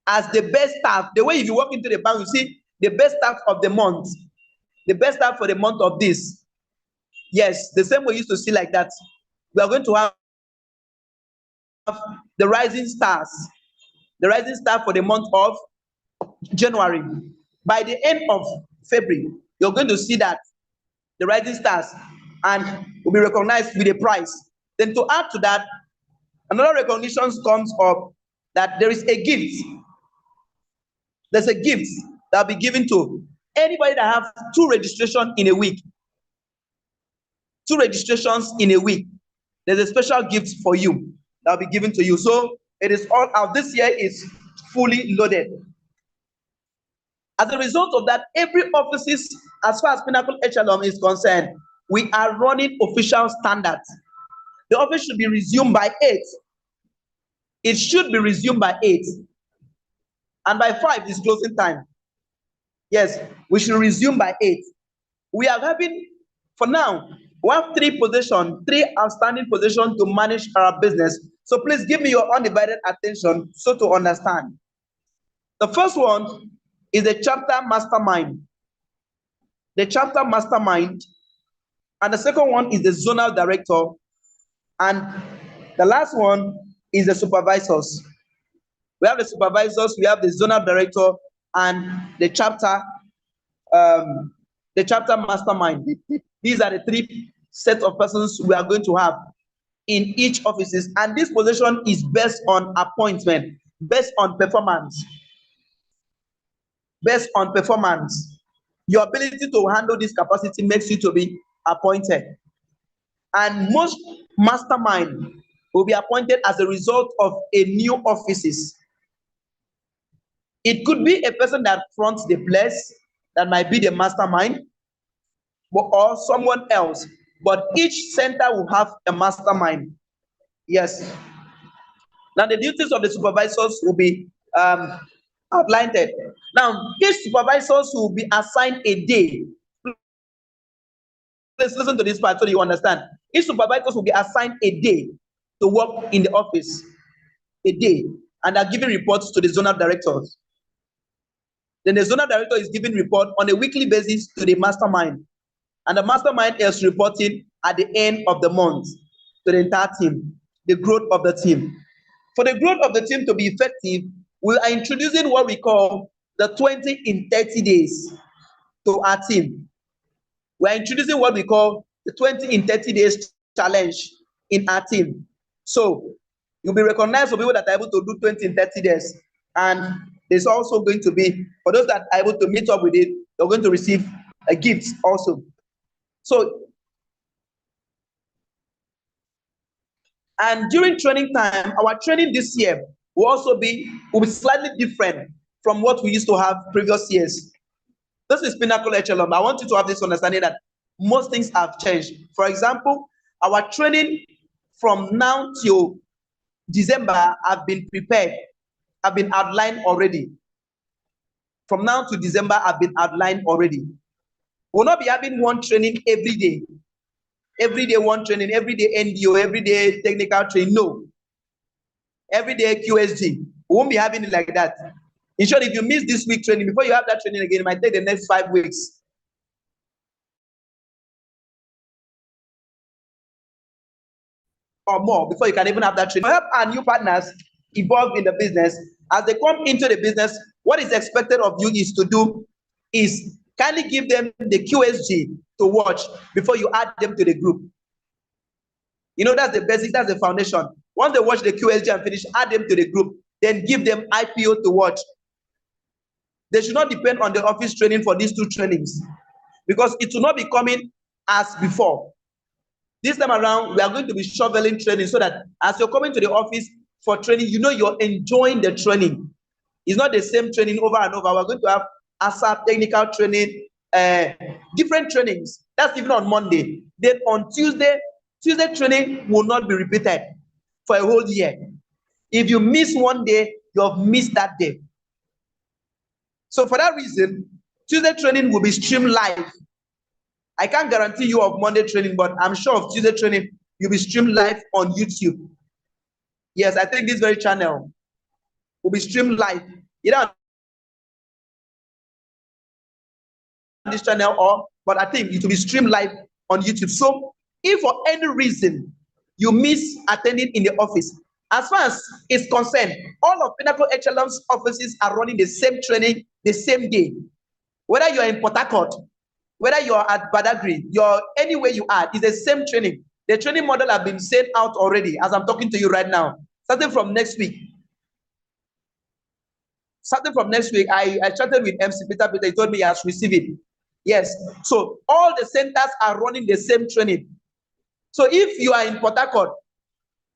as the best staff. The way if you walk into the bank, you see the best staff of the month, the best staff for the month of this. Yes, the same way you used to see like that. We are going to have the rising stars for the month of January. By the end of February, you're going to see that the rising stars and will be recognized with a prize. Then to add to that, another recognition comes up that there is a gift. There's a gift that will be given to anybody that have 2 registrations in a week. 2 registrations in a week. There's a special gift for you that will be given to you. So it is all out. This year is fully loaded. As a result of that, every offices, as far as Pinnacle Echelon is concerned, we are running official standards. The office should be resumed by 8. It should be resumed by 8. And by 5 is closing time. Yes, we should resume by 8. We are having, for now, we have 3 outstanding positions to manage our business. So please give me your undivided attention so to understand. The first one is the chapter mastermind. The chapter mastermind. And the second one is the zonal director. And the last one is the supervisors. We have the supervisors, we have the zonal director, and the chapter mastermind. These are the 3 sets of persons we are going to have in each offices. And this position is based on appointment, based on performance. Based on performance. Your ability to handle this capacity makes you to be appointed. And most mastermind will be appointed as a result of a new offices. It could be a person that fronts the place that might be the mastermind, or someone else. But each center will have a mastermind. Yes. Now the duties of the supervisors will be outlined. Now, each supervisors will be assigned a day. Let's listen to this part so you understand. Each supervisors will be assigned a day to work in the office, a day, and are giving reports to the zonal directors. Then the zonal director is giving report on a weekly basis to the mastermind, and the mastermind is reporting at the end of the month to the entire team, the growth of the team. For the growth of the team to be effective, we are introducing what we call the 20 in 30 days to our team. We are introducing what we call the 20 in 30 days challenge in our team. So you'll be recognized for people that are able to do 20 in 30 days. And there's also going to be, for those that are able to meet up with it, they're going to receive a gift also. So, and during training time, our training this year will be slightly different from what we used to have previous years. This is Pinnacle Echelon. I want you to have this understanding that most things have changed. For example, our training from now till December have been prepared, have been outlined already. From now to December have been outlined already. We'll not be having one training every day. Every day one training, every day NDO, every day technical training. No. Every day QSG. We won't be having it like that. In short, if you miss this week training, before you have that training again, it might take the next 5 weeks. Or more before you can even have that training. To help our new partners evolve in the business, as they come into the business, what is expected of you is to do is kindly give them the QSG to watch before you add them to the group. You know, that's the basics, that's the foundation. Once they watch the QSG and finish, add them to the group, then give them IPO to watch. They should not depend on the office training for these 2 trainings, because it will not be coming as before. This time around, we are going to be shoveling training so that as you're coming to the office for training, you know you're enjoying the training. It's not the same training over and over. We're going to have ASAP, technical training, different trainings. That's even on Monday. Then on Tuesday training will not be repeated for a whole year. If you miss one day, you've missed that day. So for that reason, Tuesday training will be streamed live. I can't guarantee you of Monday training, but I'm sure of Tuesday training, you'll be streamed live on YouTube. Yes, I think this very channel will be streamed live. Either on this channel but I think it will be streamed live on YouTube. So if for any reason you miss attending in the office, as far as it's concerned, all of Pinnacle Echelon's offices are running the same training the same day. Whether you're in Port Harcourt, whether you're at Badagry, you're anywhere you are, it's the same training. The training model has been sent out already as I'm talking to you right now. Starting from next week. I chatted with MC Peter. He told me he has received it. Yes. So all the centers are running the same training. So if you are in Port Harcourt,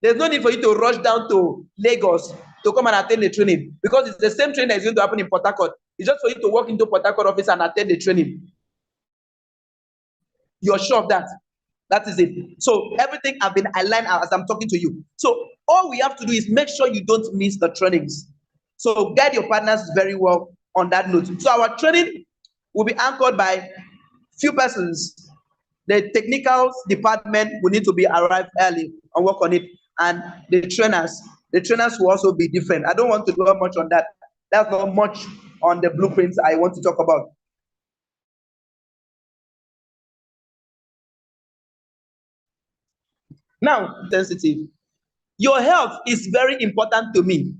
there's no need for you to rush down to Lagos to come and attend the training, because it's the same training that is going to happen in Port Harcourt. It's just for you to walk into Port Harcourt office and attend the training. You're sure of that? That is it. So everything has been aligned as I'm talking to you. So all we have to do is make sure you don't miss the trainings. So guide your partners very well on that note. So our training will be anchored by few persons. The technical department will need to be arrived early and work on it. And the trainers will also be different. I don't want to dwell much on that. That's not much on the blueprints I want to talk about. Now, sensitive. Your health is very important to me.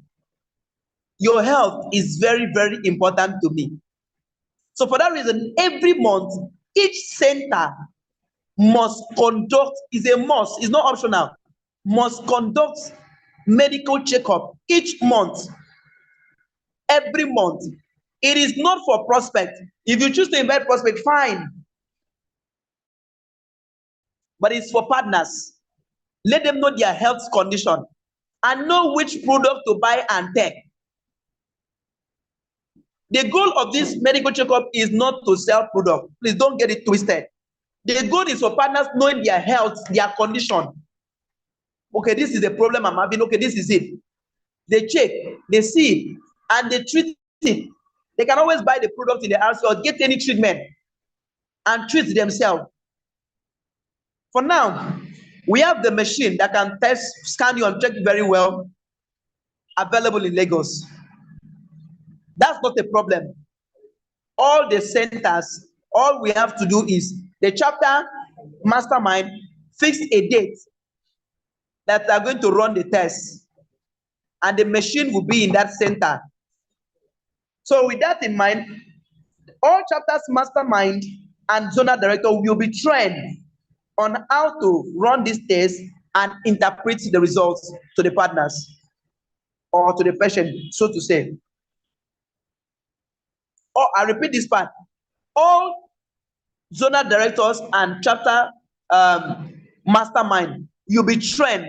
Your health is very, very important to me. So for that reason, every month, each center must conduct, is a must, it's not optional, must conduct medical checkup each month. Every month. It is not for prospect. If you choose to invite prospect, fine. But it's for partners. Let them know their health condition and know which product to buy and take. The goal of this medical checkup is not to sell product. Please don't get it twisted. The goal is for partners knowing their health, their condition. Okay, this is the problem I'm having. Okay, this is it. They check, they see it, and they treat it. They can always buy the product in the house or get any treatment and treat themselves. For now, we have the machine that can scan you and check very well, available in Lagos. That's not a problem. All the centers, all we have to do is the chapter mastermind fix a date that they are going to run the test, and the machine will be in that center. So with that in mind, all chapters mastermind and zonal director will be trained on how to run this test and interpret the results to the partners or to the patient, so to say. Or I repeat this part, all zonal directors and chapter mastermind, you'll be trained,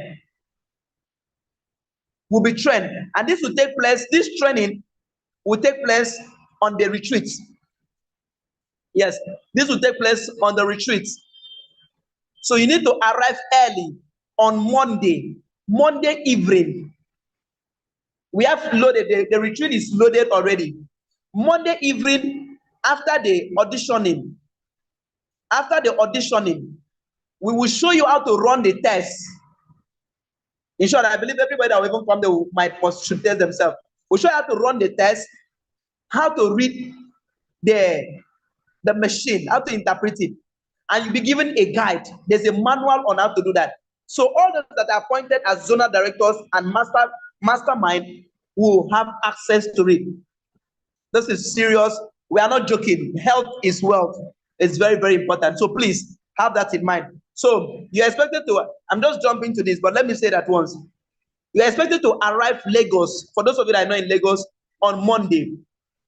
and this will take place, this training will take place on the retreat. Yes, this will take place on the retreat. So you need to arrive early on Monday evening. We have loaded, the retreat is loaded already. Monday evening, after the auditioning, we will show you how to run the test. In short, I believe everybody that will even come there might should test themselves. We'll show you how to run the test, how to read the machine, how to interpret it, and you'll be given a guide. There's a manual on how to do that. So all those that are appointed as zonal directors and mastermind will have access to it. This is serious. We are not joking. Health is wealth. It's very, very important. So please have that in mind. So you're expected to, I'm just jumping to this, but let me say that once. You're expected to arrive Lagos, for those of you that are not in Lagos, on Monday.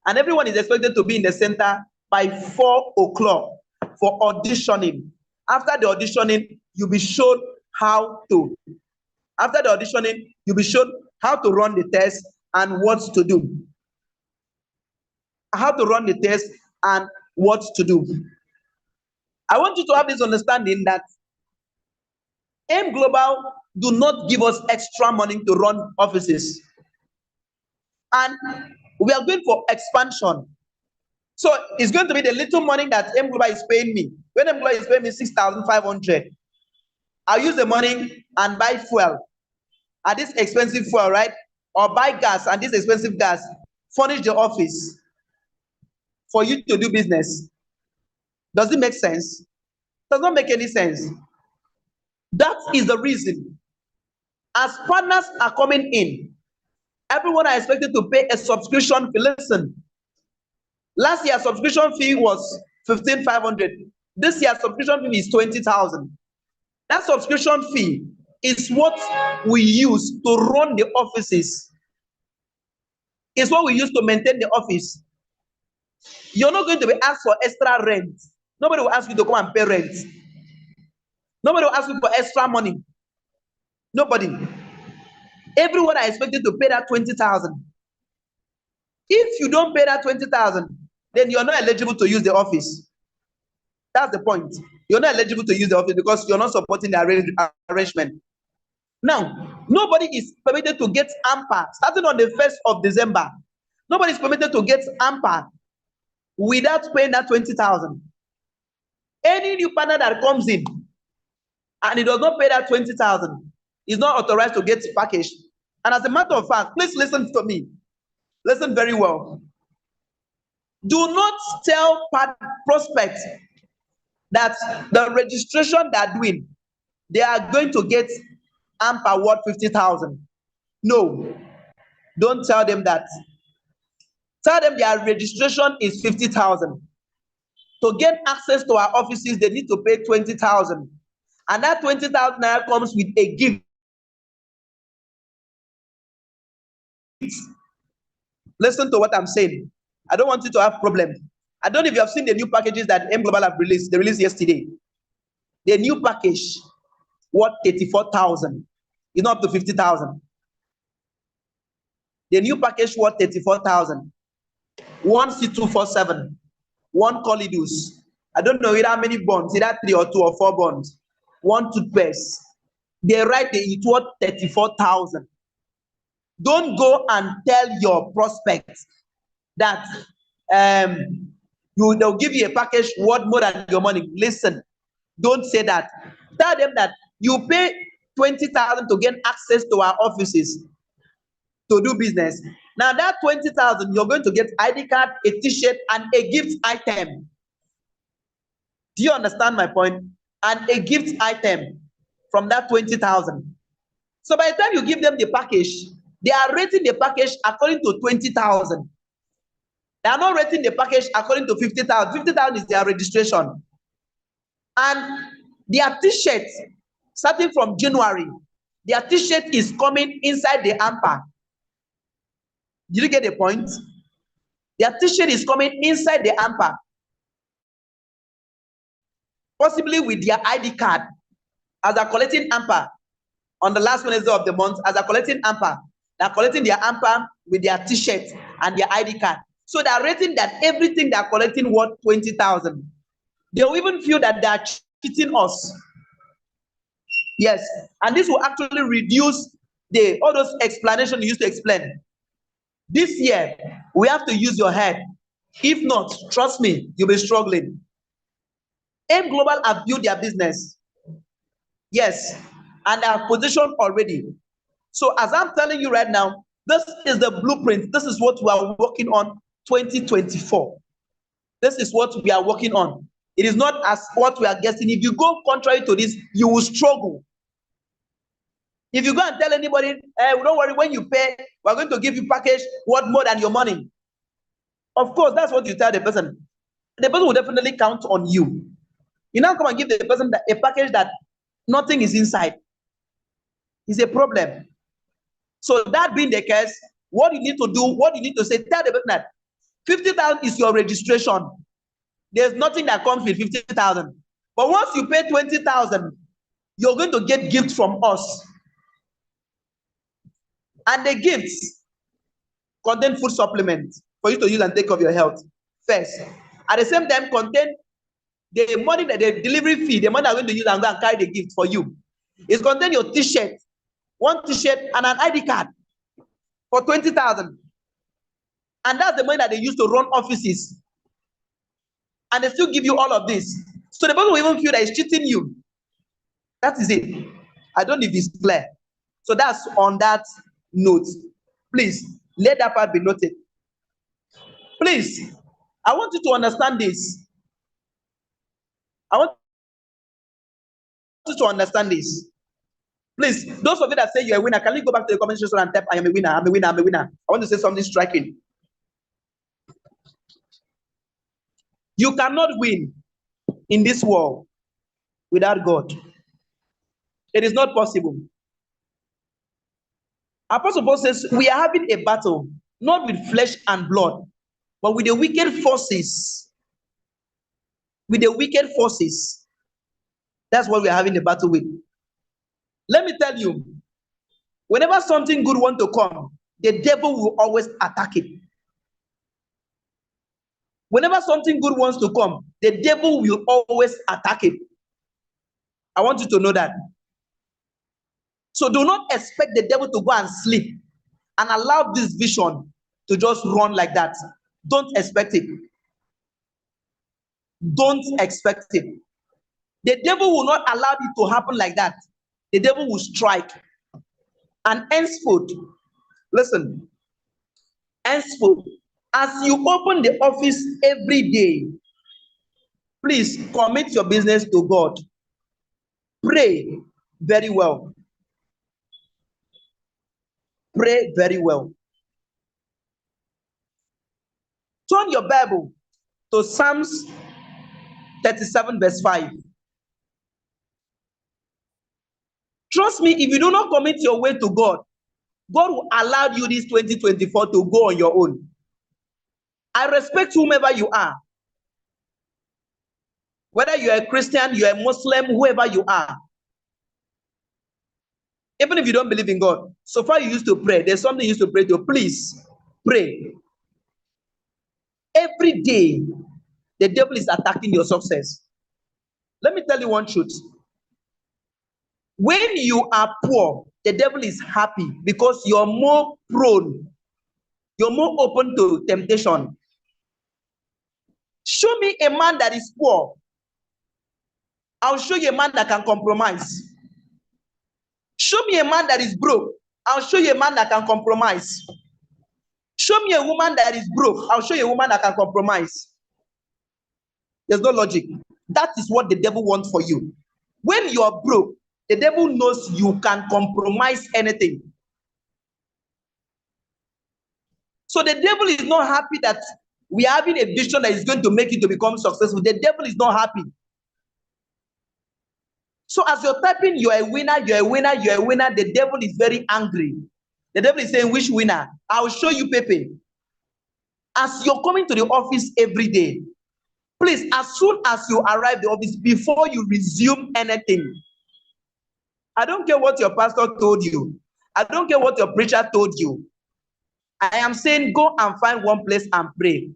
And everyone is expected to be in the center by 4 o'clock for auditioning. After the auditioning, you'll be shown how to. After the auditioning, you'll be shown how to run the test and what to do. How to run the test and what to do. I want you to have this understanding that AIM Global do not give us extra money to run offices. And we are going for expansion. So it's going to be the little money that AIM Global is paying me. When AIM Global is paying me 6,500, I'll use the money and buy fuel. At this expensive fuel, right? Or buy gas and this expensive gas. Furnish the office for you to do business. Does it make sense? Does not make any sense. That is the reason. As partners are coming in, everyone are expected to pay a subscription fee. Listen, last year's subscription fee was 15,500. This year's subscription fee is 20,000. That subscription fee is what we use to run the offices. It's what we use to maintain the office. You're not going to be asked for extra rent. Nobody will ask you to come and pay rent. Nobody will ask you for extra money. Nobody. Everyone are expected to pay that 20,000. If you don't pay that 20,000, then you're not eligible to use the office. That's the point. You're not eligible to use the office because you're not supporting the arrangement. Now, nobody is permitted to get AMPA starting on the 1st of December. Nobody is permitted to get AMPA without paying that 20,000. Any new partner that comes in and he does not pay that 20,000 is not authorized to get package. And as a matter of fact, please listen to me. Listen very well. Do not tell prospects that the registration they're doing, they are going to get AMPA worth 50,000. No, don't tell them that. Tell them their registration is 50,000. To get access to our offices, they need to pay 20,000. And that 20,000 naira comes with a gift. Listen to what I'm saying. I don't want you to have problems. I don't know if you have seen the new packages that AIM Global have released. They released yesterday. The new package worth 34,000. It's not up to 50,000. The new package worth 34,000. One C247, one Colidus. I don't know how many bonds, either 3 or 2 or 4 bonds. One toothpaste. They write it worth 34,000. Don't go and tell your prospects that they'll give you a package worth more than your money. Listen, Don't say that. Tell them that you pay 20,000 to gain access to our offices to do business. Now that 20,000, you're going to get ID card, a T-shirt, and a gift item. Do you understand my point? And a gift item from that 20,000. So by the time you give them the package, they are rating the package according to 20,000. They are not rating the package according to 50,000. 50,000 is their registration. And their T-shirt, starting from January, their T-shirt is coming inside the hamper. Did you get the point? Their T-shirt is coming inside the hamper. Possibly with their ID card. As they're collecting hamper on the last Wednesday of the month, as they're collecting hamper, they're collecting their hamper with their T-shirt and their ID card. So they're rating that everything they're collecting worth 20,000. They will even feel that they're cheating us. Yes, and this will actually reduce all those explanations you used to explain. This year, we have to use your head. If not, trust me, you'll be struggling. AIM Global have built their business. Yes, and they are positioned already. So as I'm telling you right now, this is the blueprint. This is what we are working on 2024. This is what we are working on. It is not as what we are guessing. If you go contrary to this, you will struggle. If you go and tell anybody, don't worry, when you pay, we're going to give you package worth more than your money. Of course, that's what you tell the person. The person will definitely count on you. You now come and give the person a package that nothing is inside. It's a problem. So that being the case, what you need to do, what you need to say, tell the person that 50,000 is your registration. There's nothing that comes with 50,000. But once you pay 20,000, you're going to get gifts from us. And the gifts contain food supplements for you to use and take care of your health first. At the same time, contain the money that the delivery fee, the money I'm going to use and go and carry the gift for you. It contains your T-shirt, one T-shirt and an ID card for 20,000. And that's the money that they use to run offices. And they still give you all of this. So the person will even feel that it's cheating you. That is it. I don't know if it's clear. So that's on that note. Please, let that part be noted. Please, I want you to understand this. I want you to understand this. Please, those of you that say you're a winner, can you go back to the comment section and type, I am a winner, I'm a winner, I'm a winner. I want to say something striking. You cannot win in this world without God. It is not possible. Apostle Paul says, we are having a battle, not with flesh and blood, but with the wicked forces. With the wicked forces. That's what we are having a battle with. Let me tell you, whenever something good wants to come, the devil will always attack it. Whenever something good wants to come, the devil will always attack it. I want you to know that. So do not expect the devil to go and sleep and allow this vision to just run like that. Don't expect it. Don't expect it. The devil will not allow it to happen like that. The devil will strike. And henceforth, listen, henceforth, as you open the office every day, please commit your business to God. Pray very well. Pray very well. Turn your Bible to Psalms 37 verse 5. Trust me, if you do not commit your way to God, God will allow you this 2024 to go on your own. I respect whomever you are. Whether you're a Christian, you're a Muslim, whoever you are. Even if you don't believe in God, so far you used to pray. There's something you used to pray to. Please pray. Every day, the devil is attacking your success. Let me tell you one truth. When you are poor, the devil is happy because you're more prone. You're more open to temptation. Show me a man that is poor I'll show you a man that can compromise. Show me a man that is broke. I'll show you a man that can compromise. Show me a woman that is broke. I'll show you a woman that can compromise. There's no logic. That is what the devil wants for you. When you are broke, the devil knows you can compromise anything. So the devil is not happy that we are having a vision that is going to make you to become successful. The devil is not happy. So as you're typing, you're a winner, you're a winner, you're a winner, the devil is very angry. The devil is saying, which winner? I'll show you, Pepe. As you're coming to the office every day, please, as soon as you arrive at the office, before you resume anything, I don't care what your pastor told you. I don't care what your preacher told you. I am saying go and find one place and pray.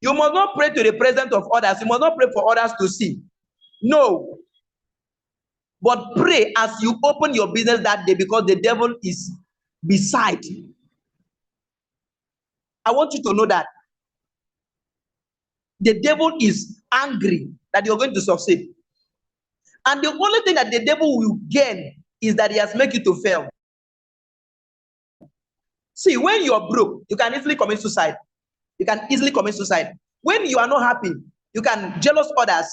You must not pray to the presence of others. You must not pray for others to see. No. But pray as you open your business that day, because the devil is beside. I want you to know that the devil is angry that you're going to succeed. And the only thing that the devil will gain is that he has made you to fail. See, when you're broke, you can easily commit suicide. You can easily commit suicide. When you are not happy, you can jealous others.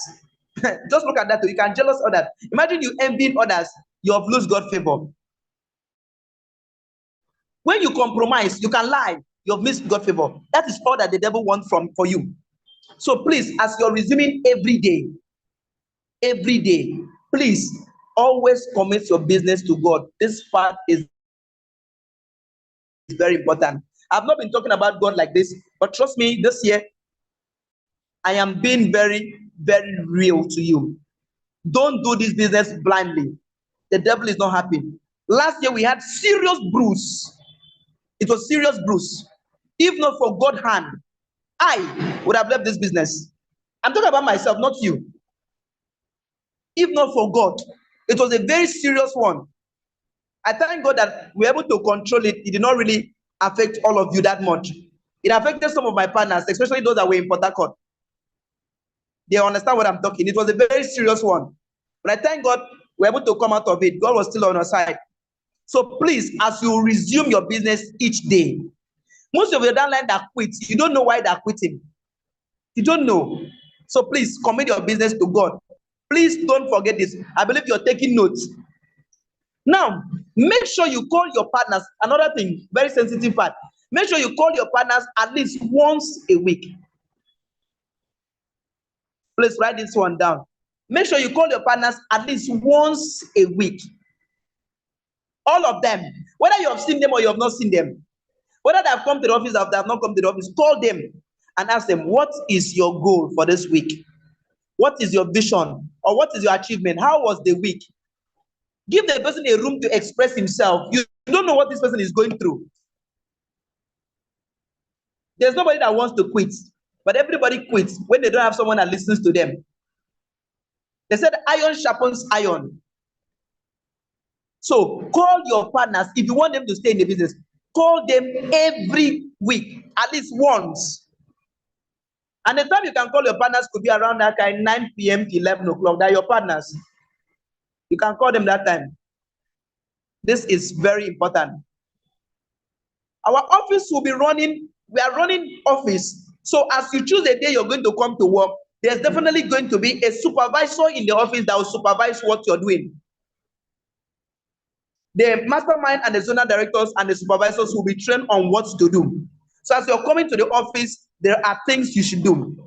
Just look at that. You can jealous others. Imagine you envying others, you have lost God's favor. When you compromise, you can lie, you have missed God's favor. That is all that the devil wants for you. So please, as you're resuming every day, please always commit your business to God. This part is very important. I've not been talking about God like this, but trust me, this year I am being very, very real to you. Don't do this business blindly. The devil is not happy. Last year we had serious bruise. It was serious bruise. If not for God's hand, I would have left this business. I'm talking about myself, not you. If not for God, it was a very serious one. I thank God that we were able to control it. It did not really affect all of you that much. It affected some of my partners, especially those that were in Port Harcourt. They understand what I'm talking. It was a very serious one. But I thank God we were able to come out of it. God was still on our side. So please, as you resume your business each day, most of your downline that quit, you don't know why they're quitting. You don't know. So please commit your business to God. Please don't forget this. I believe you're taking notes. Now, make sure you call your partners. Another thing, very sensitive part. Make sure you call your partners at least once a week. Please write this one down. Make sure you call your partners at least once a week. All of them. Whether you have seen them or you have not seen them. Whether they have come to the office or they have not come to the office, call them and ask them, what is your goal for this week? What is your vision? Or what is your achievement? How was the week? Give the person a room to express himself. You don't know what this person is going through. There's nobody that wants to quit, but everybody quits when they don't have someone that listens to them. They said iron sharpens iron. So call your partners. If you want them to stay in the business, call them every week, at least once. And the time you can call your partners could be around that time, 9 p.m. to 11 o'clock. They're your partners. You can call them that time. This is very important. Our office will be running. We are running office. So as you choose the day you're going to come to work, there's definitely going to be a supervisor in the office that will supervise what you're doing. The mastermind and the zonal directors and the supervisors will be trained on what to do. So as you're coming to the office, there are things you should do.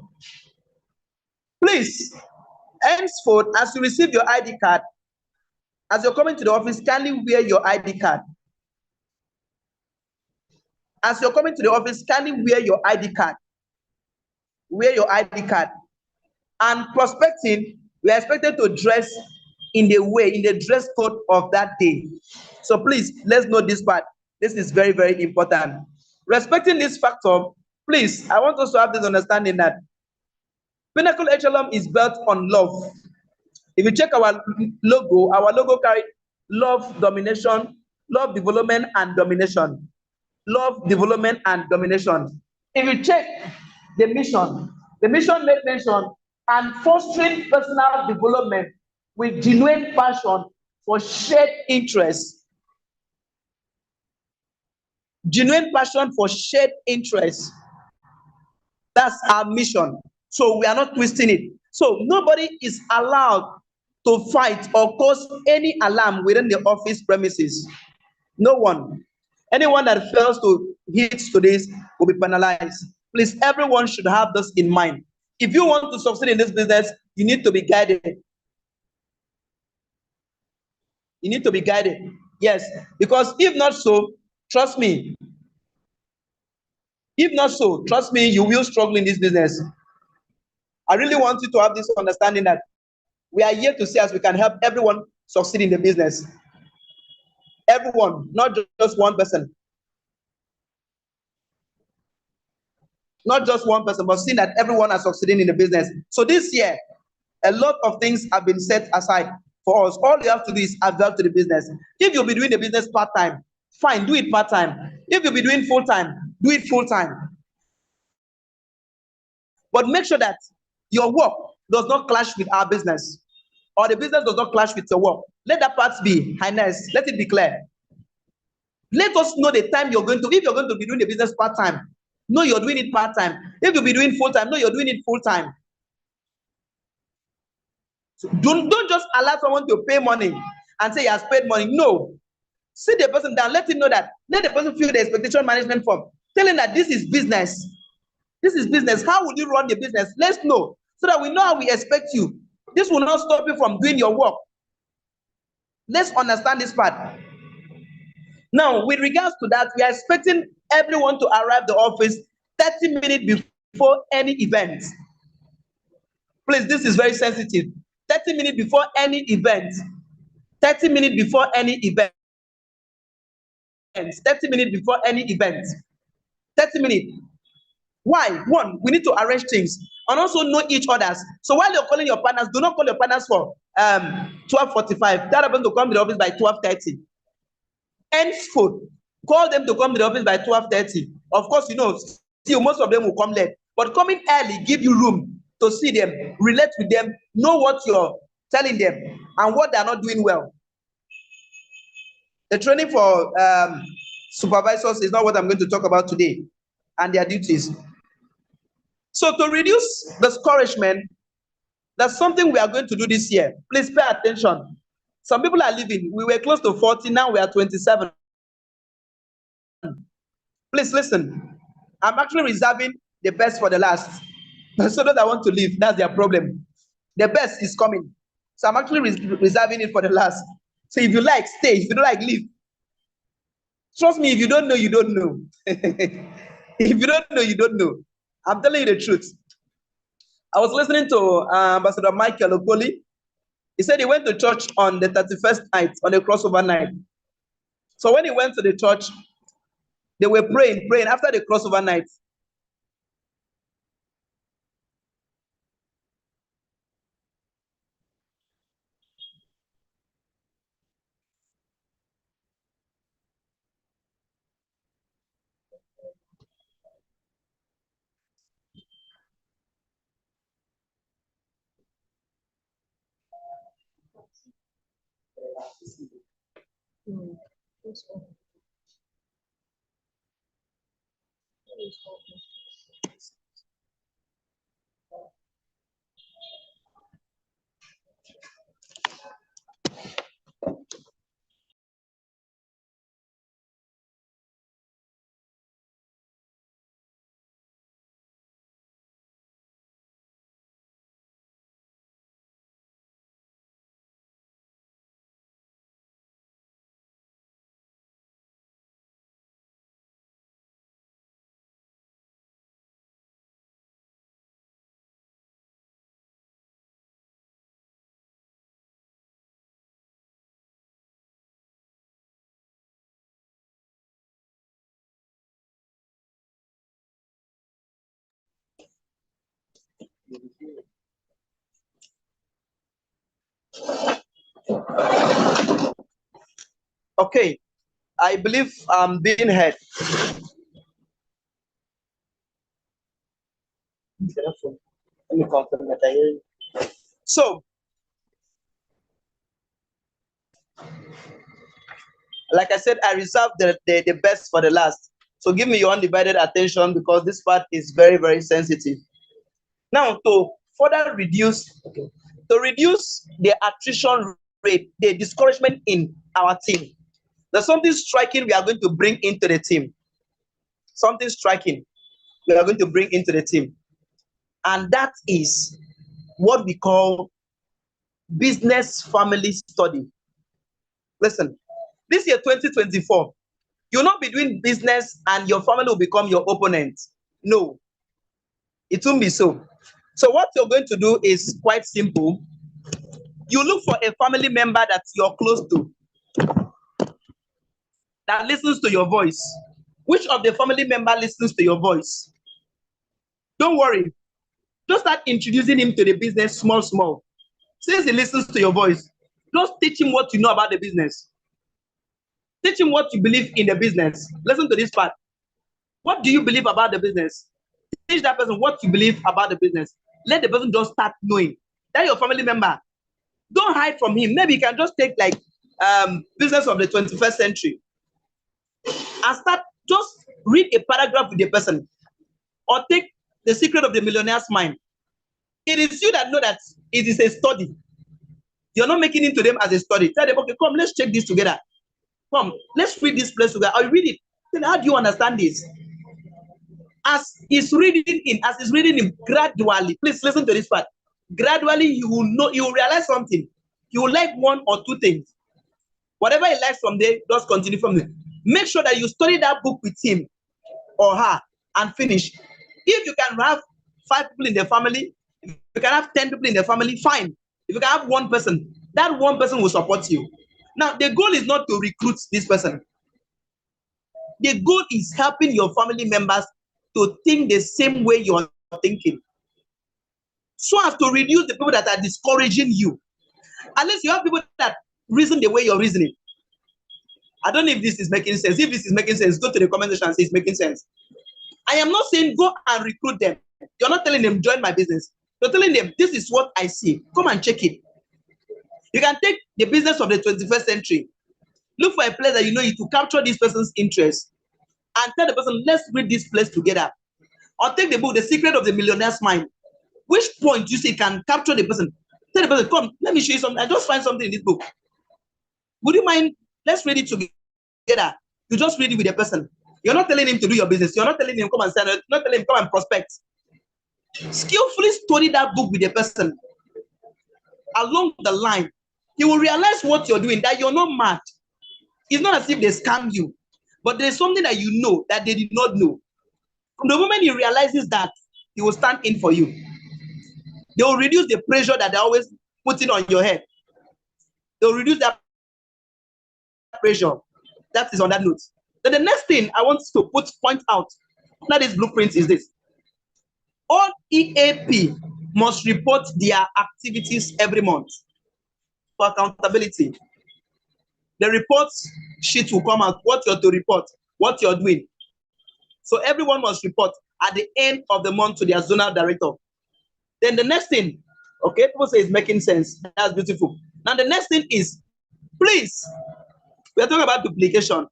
Please, henceforth, as you receive your ID card, as you're coming to the office, kindly wear your ID card. As you're coming to the office, kindly wear your ID card. Wear your ID card. And prospecting, we are expected to dress in the dress code of that day. So please, let's know this part. This is very, very important. Respecting this factor, please, I want us to have this understanding that Pinnacle Echelon is built on love. If you check our logo carries love, domination, love, development, and domination. Love, development, and domination. If you check the mission made mention and fostering personal development with genuine passion for shared interests. Genuine passion for shared interests. That's our mission. So we are not twisting it. So nobody is allowed to fight or cause any alarm within the office premises. No one. Anyone that fails to hit to this will be penalized. Please, everyone should have this in mind. If you want to succeed in this business, you need to be guided. You need to be guided. Yes, because if not so, trust me. If not so, trust me, you will struggle in this business. I really want you to have this understanding that we are here to see as we can help everyone succeed in the business. Everyone, not just one person. Not just one person, but seeing that everyone is succeeding in the business. So this year, a lot of things have been set aside for us. All you have to do is avail to the business. If you'll be doing the business part-time, fine, do it part-time. If you'll be doing full-time, do it full-time. But make sure that your work does not clash with our business, or the business does not clash with your work. Let that part be highness. Let it be clear. Let us know the time you're going to. If you're going to be doing the business part-time, know you're doing it part-time. If you'll be doing full-time, know you're doing it full-time. So don't just allow someone to pay money and say he has paid money. No. Sit the person down, let him know that. Let the person fill the expectation management form. Tell him that this is business. This is business. How will you run the business? Let's know so that we know how we expect you. This will not stop you from doing your work. Let's understand this part. Now, with regards to that, we are expecting everyone to arrive the office 30 minutes before any event. Please, this is very sensitive. 30 minutes before any event. 30 minutes before any event. 30 minutes before any event. 30 minutes. Why? One, we need to arrange things and also know each other's. So while you're calling your partners, do not call your partners for 12:45. That happens to come to the office by 12:30. Henceforth, call them to come to the office by 12:30. Of course, still most of them will come late. But coming early give you room to see them, relate with them, know what you're telling them and what they're not doing well. The training for supervisors is not what I'm going to talk about today and their duties. So to reduce discouragement, that's something we are going to do this year. Please pay attention. Some people are leaving. We were close to 40, now we are 27. Please listen. I'm actually reserving the best for the last. So those that want to leave, that's their problem. The best is coming. So I'm actually reserving it for the last. So if you like, stay. If you don't like, leave. Trust me, if you don't know, you don't know. If you don't know, you don't know. I'm telling you the truth. I was listening to Ambassador Michael Okoli. He said he went to church on the 31st night, on the crossover night. So when he went to the church, they were praying after the crossover night. Okay, I believe I'm being heard. So, like I said, I reserve the best for the last. So give me your undivided attention because this part is very, very sensitive. Now, to further reduce, to reduce the attrition rate, the discouragement in our team, there's something striking we are going to bring into the team. Something striking we are going to bring into the team. And that is what we call business family study. Listen, this year 2024, you'll not be doing business and your family will become your opponent. No, it won't be so. So what you're going to do is quite simple. You look for a family member that you're close to, that listens to your voice. Which of the family member listens to your voice? Don't worry. Just start introducing him to the business small, small. Since he listens to your voice, just teach him what you know about the business. Teach him what you believe in the business. Listen to this part. What do you believe about the business? Teach that person what you believe about the business. Let the person just start knowing. That your family member. Don't hide from him. Maybe you can just take like business of the 21st century and start, just read a paragraph with the person, or take The Secret of the Millionaire's Mind. It is you that know that it is a study. You're not making it to them as a study. Tell them, okay, come, let's check this together. Come, let's read this place together. I'll read it. Then how do you understand this? As he's reading in gradually, please listen to this part. Gradually, you will know, you will realize something. You will like one or two things. Whatever he likes from there, just continue from there. Make sure that you study that book with him or her and finish. If you can have 5 people in the family, if you can have 10 people in the family, fine. If you can have one person, that one person will support you. Now, the goal is not to recruit this person. The goal is helping your family members to think the same way you're thinking, so as to reduce the people that are discouraging you. Unless you have people that reason the way you're reasoning. I don't know if this is making sense. If this is making sense, go to the comment section and say it's making sense. I am not saying go and recruit them. You're not telling them join my business. You're telling them this is what I see. Come and check it. You can take the business of the 21st century. Look for a place that you know to capture this person's interest and tell the person, let's read this place together. Or take the book, The Secret of the Millionaire's Mind. Which point you see can capture the person? Tell the person, come, let me show you something. I just find something in this book. Would you mind? Let's read it together. You just read it with the person. You're not telling him to do your business. You're not telling him come and sign. You're not telling him come and prospect. Skillfully study that book with the person. Along the line, he will realize what you're doing, that you're not mad. It's not as if they scam you, but there's something that you know that they did not know. From the moment he realizes that, he will stand in for you. They will reduce the pressure that they're always putting on your head. They will reduce that pressure. That is on that note. Then the next thing I want to point out under this blueprint is this. All EAP must report their activities every month for accountability. The report sheet will come out, what you're to report, what you're doing. So everyone must report at the end of the month to their zonal director. Then the next thing, okay, people say it's making sense. That's beautiful. Now the next thing is, please, we are talking about duplication.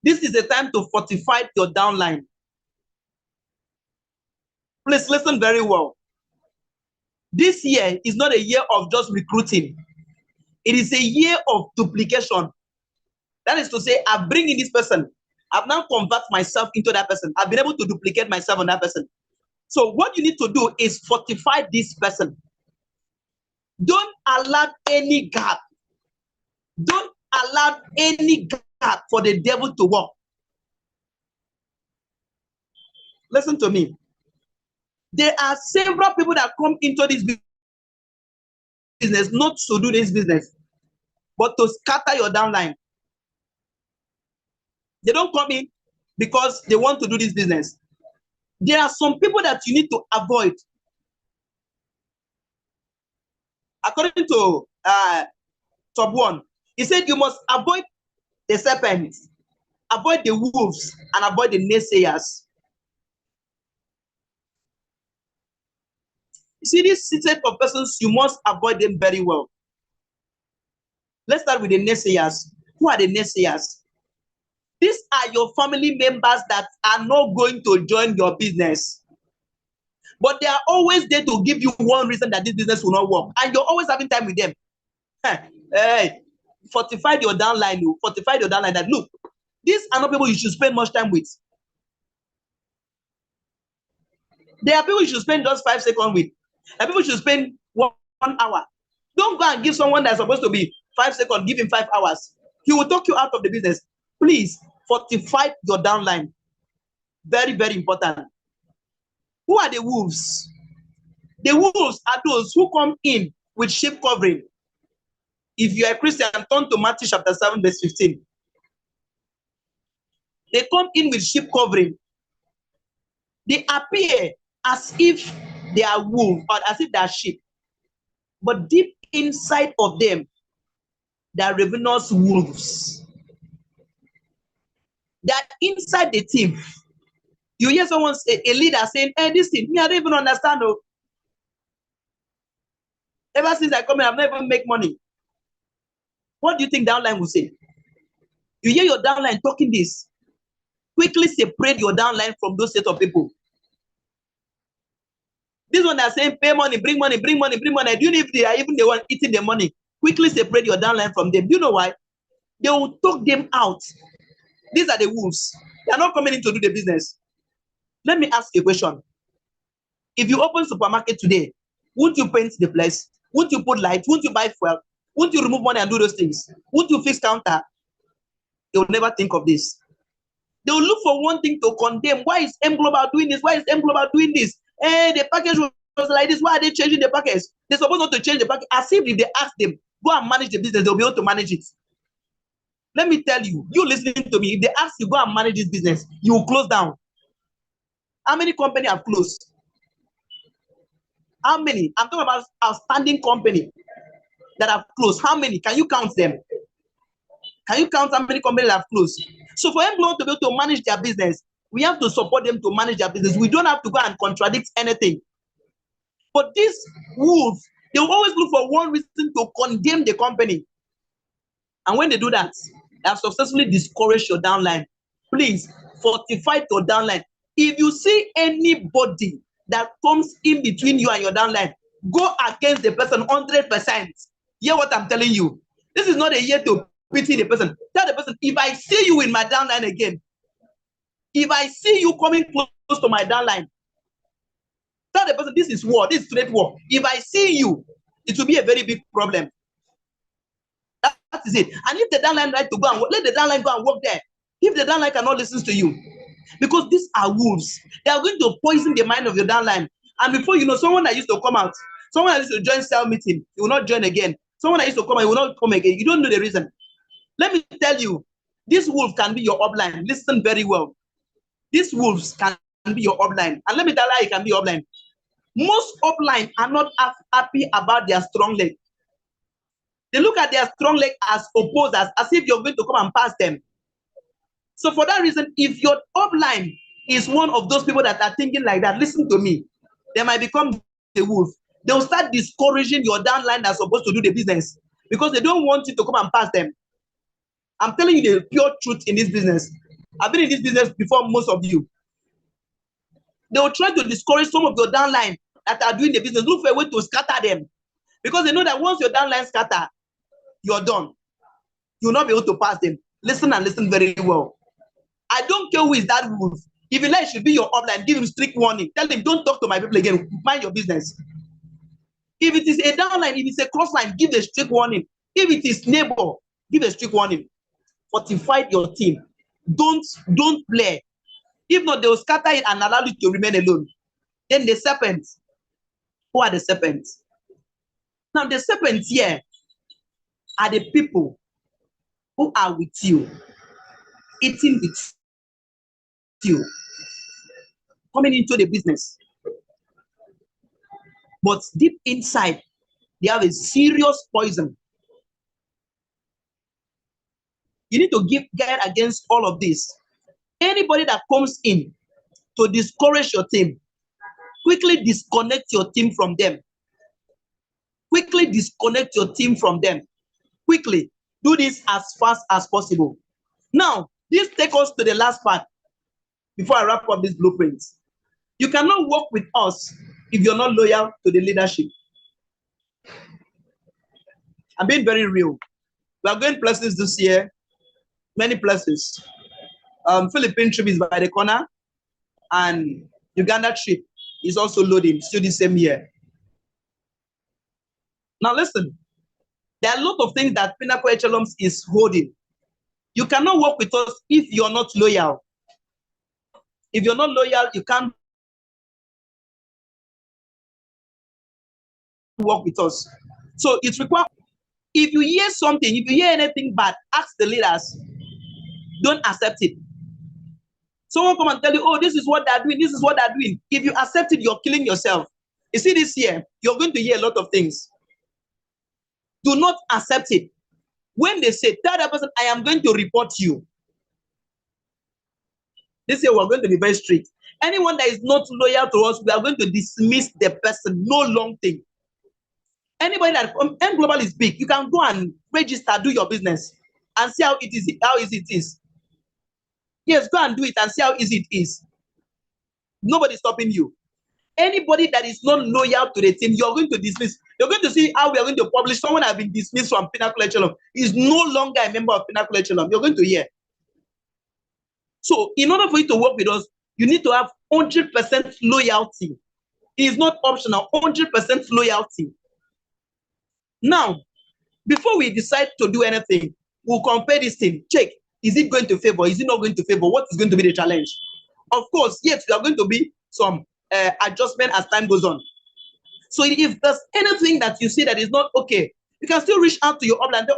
This is the time to fortify your downline. Please listen very well. This year is not a year of just recruiting. It is a year of duplication. That is to say, I bring in this person. I've now converted myself into that person. I've been able to duplicate myself on that person. So what you need to do is fortify this person. Don't allow any gap. Don't allow any gap for the devil to work. Listen to me. There are several people that come into this business not to do this business, but to scatter your downline. They don't come in because they want to do this business. There are some people that you need to avoid. According to top 1, he said you must avoid the serpents, avoid the wolves, and avoid the naysayers. You see, this set of persons, you must avoid them very well. Let's start with the naysayers. Who are the naysayers? These are your family members that are not going to join your business. But they are always there to give you one reason that this business will not work. And you're always having time with them. Hey, fortify your downline. Fortify your downline that, look, these are not people you should spend much time with. There are people you should spend just 5 seconds with. There are people you should spend 1 hour. Don't go and give someone that's supposed to be 5 seconds, give him 5 hours. He will talk you out of the business. Please fortify your downline. Very, very important. Who are the wolves? The wolves are those who come in with sheep covering. If you are a Christian, turn to Matthew chapter 7, verse 15. They come in with sheep covering. They appear as if they are wolves or as if they are sheep. But deep inside of them, they are ravenous wolves. They are inside the team. You hear someone, a leader saying, hey, this thing, me, I don't even understand. Oh. Ever since I come in, I've never made money. What do you think downline will say? You hear your downline talking this. Quickly separate your downline from those set of people. This one they are saying, pay money, bring money, bring money, bring money. Do you know if they are even the one eating the money? Quickly separate your downline from them. Do you know why? They will talk them out. These are the wolves. They are not coming in to do the business. Let me ask you a question. If you open supermarket today, won't you paint the place? Won't you put light? Won't you buy fuel? Won't you remove money and do those things? Won't you fix counter? They will never think of this. They will look for one thing to condemn. Why is M Global doing this? Why is M Global doing this? Hey, the package was like this. Why are they changing the package? They're supposed not to change the package. As if they ask them, go and manage the business, they'll be able to manage it. Let me tell you, you listening to me, if they ask you, go and manage this business, you will close down. How many companies have closed? How many? I'm talking about outstanding company that have closed. How many? Can you count them? Can you count how many companies have closed? So for employees to be able to manage their business, we have to support them to manage their business. We don't have to go and contradict anything. But these wolves, they will always look for one reason to condemn the company. And when they do that, they have successfully discouraged your downline. Please fortify your downline. If you see anybody that comes in between you and your downline, go against the person 100%. Hear what I'm telling you. This is not a year to pity the person. Tell the person, if I see you in my downline again, if I see you coming close to my downline, tell the person, this is war, this is straight war. If I see you, it will be a very big problem. That is it. And if the downline like to go and work, let the downline go and work there. If the downline cannot listen to you, because these are wolves, they are going to poison the mind of your downline. And before you know, someone that used to come out, someone that used to join cell meeting, he will not join again. Someone that used to come out, he will not come again. You don't know the reason. Let me tell you, this wolf can be your upline. Listen very well. These wolves can be your upline. And let me tell you, it can be your upline. Most upline are not happy about their strong leg. They look at their strong leg as opposers, as if you're going to come and pass them. So for that reason, if your upline is one of those people that are thinking like that, listen to me, they might become the wolf. They'll start discouraging your downline that's supposed to do the business because they don't want you to come and pass them. I'm telling you the pure truth in this business. I've been in this business before most of you. They will try to discourage some of your downline that are doing the business. Look for a way to scatter them. Because they know that once your downline scatter, you're done. You'll not be able to pass them. Listen and listen very well. I don't care who is that wolf. If you like, should be your upline, give him strict warning. Tell him, don't talk to my people again. Mind your business. If it is a downline, if it's a cross line, give a strict warning. If it is neighbor, give a strict warning. Fortify your team. Don't play. If not, they will scatter it and allow you to remain alone. Then the serpents. Who are the serpents? Now the serpents here are the people who are with you, eating with you, coming into the business. But deep inside, they have a serious poison. You need to guard against all of this. Anybody that comes in to discourage your team, quickly disconnect your team from them. Quickly disconnect your team from them. Quickly Do this as fast as possible. Now, this takes us to the last part before I wrap up this blueprint. You cannot work with us if you're not loyal to the leadership. I'm being very real. We are going places this year, many places. Philippine trip is by the corner, and Uganda trip is also loading, still the same year. Now listen, there are a lot of things that Pinnacle Echelon is holding. You cannot work with us if you're not loyal. If you're not loyal, you can't work with us. So it's required. If you hear something, if you hear anything bad, ask the leaders. Don't accept it. Someone come and tell you, oh, this is what they're doing, this is what they're doing. If you accept it, you're killing yourself. You see, this year, you're going to hear a lot of things. Do not accept it. When they say, tell that person, I am going to report you. This year, we're going to be very strict. Anyone that is not loyal to us, we are going to dismiss the person. No long thing. Anybody that M Global is big, you can go and register, do your business, and see how easy it is. Yes, go and do it and see how easy it is. Nobody's stopping you. Anybody that is not loyal to the team, you're going to dismiss. You're going to see how we are going to publish. Someone has been dismissed from Pinnacle Echelon is no longer a member of Pinnacle Echelon. You're going to hear. So, in order for you to work with us, you need to have 100% loyalty. It is not optional, 100% loyalty. Now, before we decide to do anything, we'll compare this thing. Check, is it going to favor? Is it not going to favor? What is going to be the challenge? Of course, yes, there are going to be some adjustment as time goes on. So if there's anything that you see that is not okay, you can still reach out to your upline.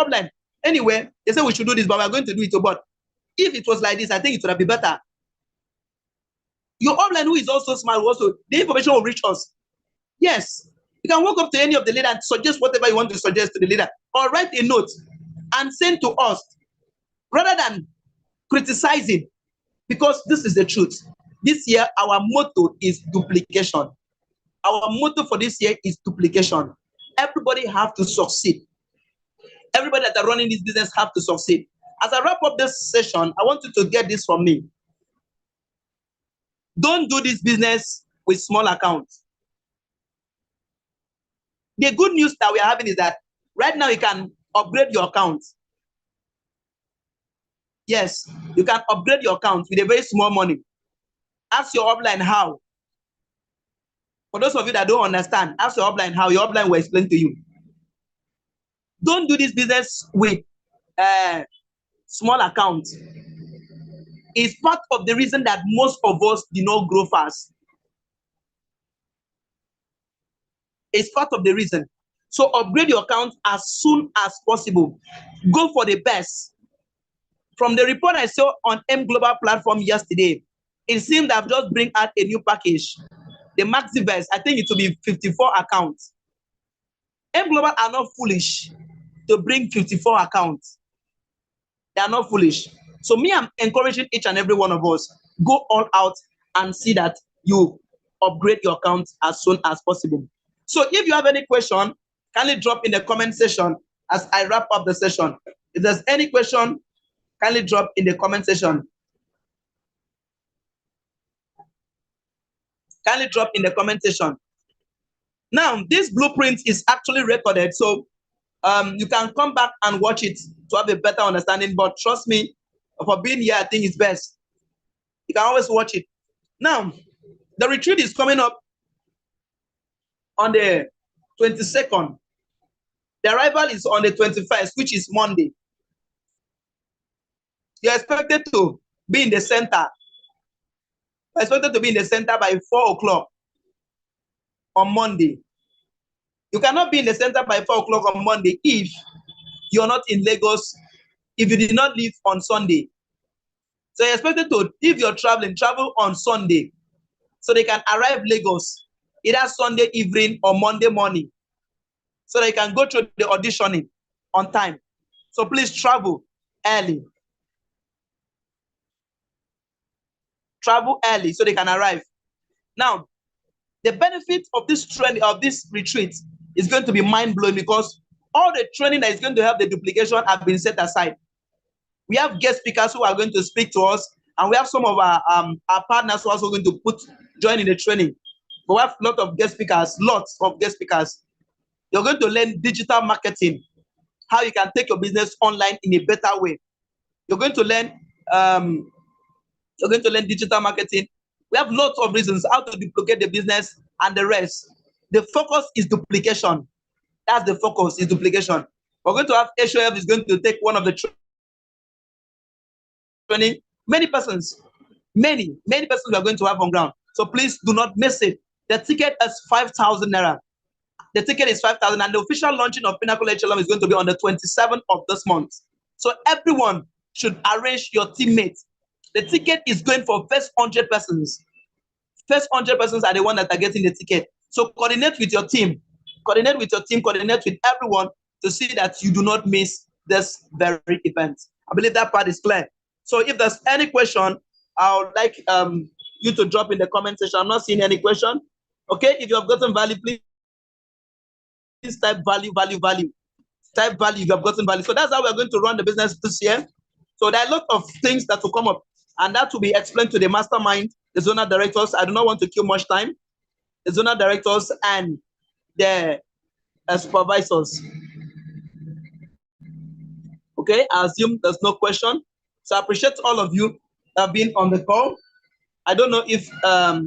Upline. Anyway, they say we should do this, but we're going to do it. But if it was like this, I think it would have been better. Your upline, who is also smart, also the information will reach us. Yes, you can walk up to any of the leader and suggest whatever you want to suggest to the leader, or write a note and send to us rather than criticizing, because this is the truth. This year, our motto is duplication. Our motto for this year is duplication. Everybody have to succeed. Everybody that are running this business have to succeed. As I wrap up this session, I want you to get this from me. Don't do this business with small accounts. The good news that we are having is that right now you can upgrade your account. Yes, you can upgrade your account with a very small money. Ask your upline how. For those of you that don't understand, ask your upline how. Your upline will explain to you. Don't do this business with small accounts. It's part of the reason that most of us do not grow fast. It's part of the reason. So upgrade your account as soon as possible. Go for the best. From the report I saw on M Global platform yesterday, it seemed I've just bring out a new package. The Maxiverse, I think it will be 54 accounts. M Global are not foolish to bring 54 accounts. They are not foolish. So me, I'm encouraging each and every one of us, go all out and see that you upgrade your account as soon as possible. So if you have any question, kindly drop in the comment section as I wrap up the session. If there's any question, kindly drop in the comment section. Kindly drop in the comment section. Now, this blueprint is actually recorded, so you can come back and watch it to have a better understanding. But trust me, for being here, I think it's best. You can always watch it. Now, the retreat is coming up on the 22nd. The arrival is on the 21st, which is Monday. You're expected to be in the center. You're expected to be in the center by 4 o'clock on Monday. You cannot be in the center by 4 o'clock on Monday if you're not in Lagos, if you did not leave on Sunday. So you're expected to, if you're traveling, travel on Sunday so they can arrive Lagos either Sunday evening or Monday morning so they can go through the auditioning on time. So please travel early. Travel early so they can arrive. Now, the benefit of this trend, of this retreat, is going to be mind-blowing because all the training that is going to help the duplication have been set aside. We have guest speakers who are going to speak to us, and we have some of our partners who are also going to join in the training. But we have a lot of guest speakers, lots of guest speakers. You're going to learn digital marketing, how you can take your business online in a better way. You're going to learn digital marketing. We have lots of reasons how to duplicate the business and the rest. The focus is duplication. That's the focus, is duplication. We're going to have Echelon is going to take one of the training. Many persons we are going to have on ground. So please do not miss it. The ticket is 5,000 naira. The ticket is 5,000, and the official launching of Pinnacle Echelon is going to be on the 27th of this month. So everyone should arrange your teammates. The ticket is going for first 100 persons. First 100 persons are the ones that are getting the ticket. So coordinate with your team. Coordinate with everyone to see that you do not miss this very event. I believe that part is clear. So if there's any question, I would like you to drop in the comment section. I'm not seeing any question. Okay, if you have gotten value, please type value. Type value if you have gotten value. So that's how we're going to run the business this year. So there are a lot of things that will come up, and that will be explained to the mastermind, the zonal directors. I do not want to kill much time. The zonal directors and the supervisors. Okay, I assume there's no question. So I appreciate all of you that have been on the call. I don't know if I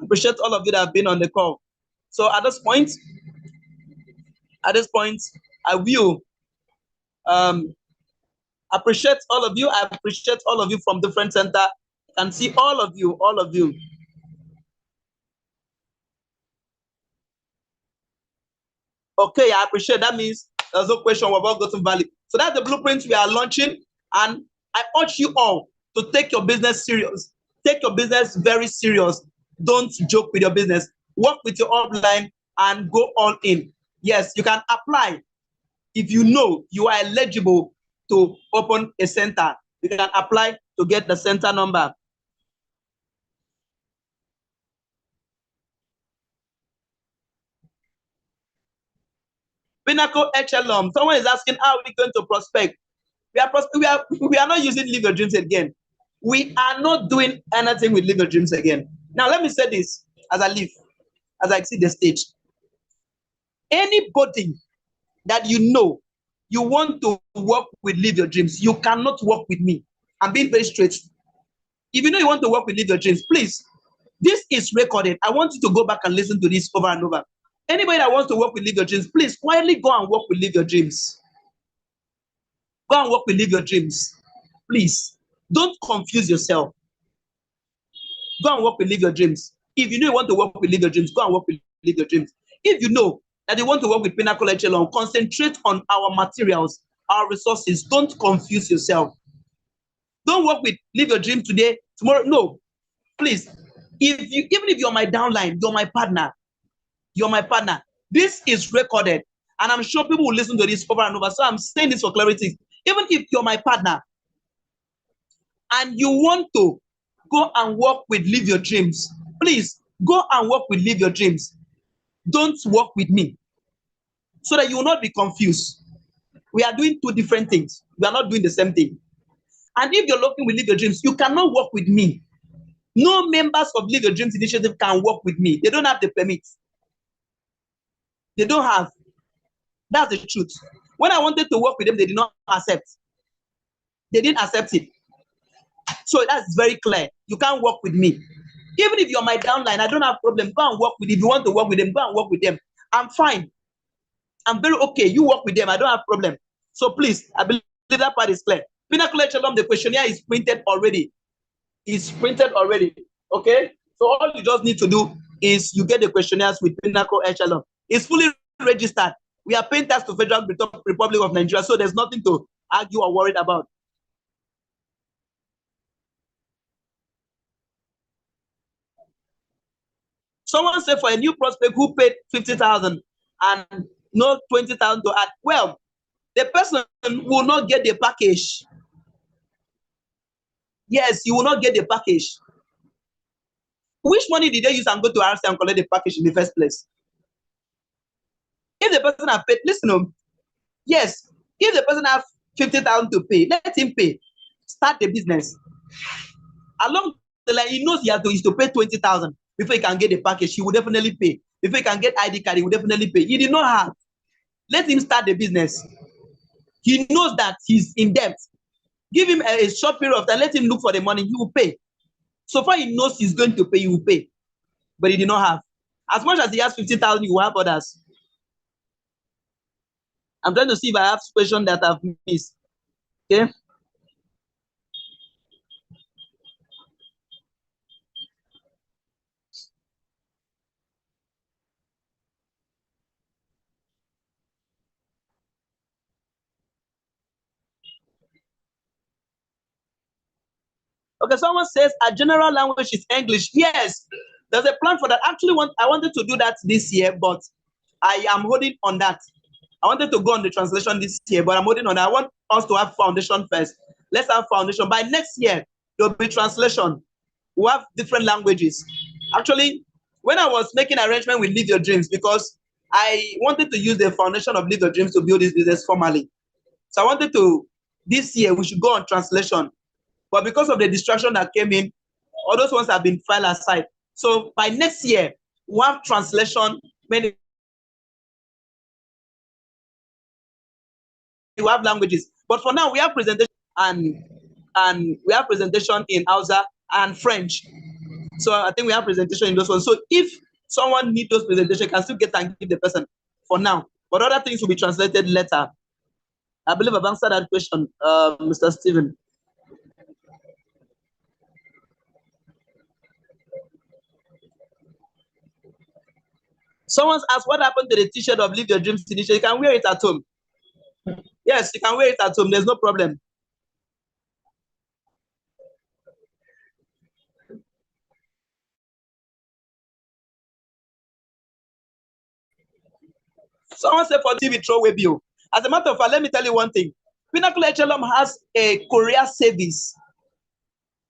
appreciate all of you that have been on the call. So at this point, I will appreciate all of you. I appreciate all of you from different center. I can see all of you. Okay, I appreciate that. Means there's no question about gotten value. So that's the blueprint we are launching, and I urge you all to take your business serious. Take your business very serious. Don't joke with your business. Work with your upline and go all in. Yes, you can apply if you know you are eligible to open a center. You can apply to get the center number. Pinnacle Echelon. Someone is asking, how are we going to prospect? We are not using Live Your Dreams again. We are not doing anything with Live Your Dreams again. Now, let me say this as I exit the stage. Anybody that you know you want to work with Live Your Dreams, you cannot work with me. I'm being very straight. If you know you want to work with Live Your Dreams, please, this is recorded. I want you to go back and listen to this over and over. Anybody that wants to work with Live Your Dreams, please quietly go and work with Live Your Dreams. Go and work with Live Your Dreams. Please, don't confuse yourself. Go and work with Live Your Dreams. If you know you want to work with Live Your Dreams, go and work with Live Your Dreams. If you know that you want to work with Pinnacle Echelon, concentrate on our materials, our resources. Don't confuse yourself. Don't work with Live Your Dream today, tomorrow. No, please. Even if you're my downline, you're my partner. You're my partner. This is recorded, and I'm sure people will listen to this over and over. So I'm saying this for clarity. Even if you're my partner and you want to go and work with Live Your Dreams, please go and work with Live Your Dreams. Don't work with me, so that you will not be confused. We are doing two different things. We are not doing the same thing. And if you're working with Live Your Dreams, you cannot work with me. No members of Live Your Dreams initiative can work with me. They don't have the permit. They don't have. That's the truth. When I wanted to work with them, they did not accept. They didn't accept it. So that's very clear. You can't work with me. Even if you're my downline, I don't have problem. Go and work with. If you want to work with them, go and work with them. I'm fine. I'm very okay. You work with them. I don't have problem. So please, I believe that part is clear. Pinnacle Echelon, the questionnaire is printed already. It's printed already. Okay? So all you just need to do is you get the questionnaires with Pinnacle Echelon. It's fully registered. We are paying tax to Federal Republic of Nigeria, so there's nothing to argue or worried about. Someone said for a new prospect who paid 50,000 and no 20,000 to add, well, the person will not get the package. Yes, you will not get the package. Which money did they use and go to RC and collect the package in the first place? If the person have paid, listen, yes, if the person have 50,000 to pay, let him pay. Start the business. Along the line, he knows he has to pay 20,000 before he can get the package. He will definitely pay. Before he can get ID card, he will definitely pay. He did not have. Let him start the business. He knows that he's in debt. Give him a short period of time. Let him look for the money. He will pay. So far, he knows he's going to pay. He will pay. But he did not have. As much as he has 50,000, he will have others. I'm trying to see if I have questions that I've missed. Okay. Okay, someone says a general language is English. Yes, there's a plan for that. Actually, I wanted to do that this year, but I am holding on that. I wanted to go on the translation this year, but I'm holding on. I want us to have foundation first. Let's have foundation. By next year, there'll be translation. We'll have different languages. Actually, when I was making arrangement with Live Your Dreams, because I wanted to use the foundation of Live Your Dreams to build this business formally. So I wanted to, this year, we should go on translation. But because of the distraction that came in, all those ones have been filed aside. So by next year, we'll have translation, many we have languages. But for now, we have presentation and we have presentation in Hausa and French. So I think we have presentation in those ones. So if someone needs those presentations, you can still get and give the person for now. But other things will be translated later. I believe I've answered that question, Mr. Stephen. Someone's asked, what happened to the t-shirt of Live Your Dreams initiative? You can wear it at home. Yes, you can wear it at home. There's no problem. Someone said for TV throwaway bill. As a matter of fact, let me tell you one thing. Pinnacle Echelon has a courier service.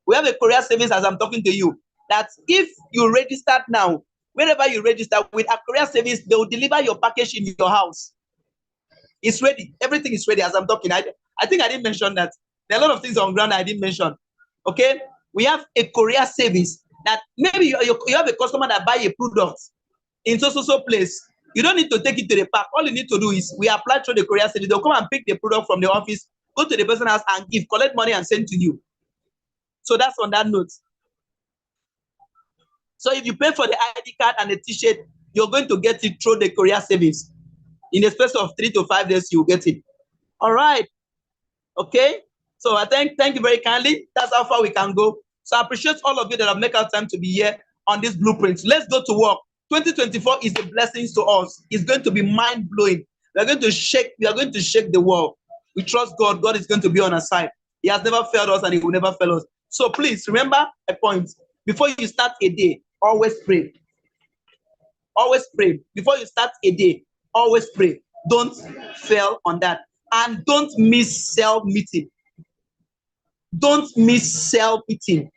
We have a courier service as I'm talking to you. That if you register now, wherever you register with a courier service, they will deliver your package in your house. It's ready. Everything is ready as I'm talking. I think I didn't mention that. There are a lot of things on ground I didn't mention. Okay? We have a courier service that maybe you have a customer that buy a product in so place. You don't need to take it to the park. All you need to do is we apply through the courier service. They'll come and pick the product from the office, go to the person's house and give, collect money and send to you. So that's on that note. So if you pay for the ID card and the t-shirt, you're going to get it through the courier service. In the space of 3 to 5 days, you'll get it. All right. Okay. So I thank you very kindly. That's how far we can go. So I appreciate all of you that have made our time to be here on this blueprint. Let's go to work. 2024 is a blessing to us. It's going to be mind-blowing. We are going to shake the world. We trust God. God is going to be on our side. He has never failed us and he will never fail us. So please remember a point. Before you start a day, always pray. Always pray. Before you start a day, always pray. Don't fail on that. And don't miss cell meeting. Don't miss cell meeting.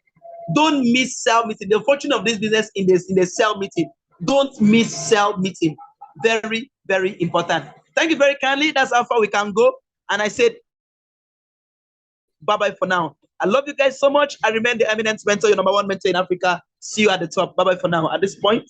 Don't miss cell meeting. The fortune of this business in the cell meeting. Don't miss cell meeting. Very, very important. Thank you very kindly. That's how far we can go. And I said, bye-bye for now. I love you guys so much. I remain the eminent mentor, your number one mentor in Africa. See you at the top. Bye-bye for now. At this point,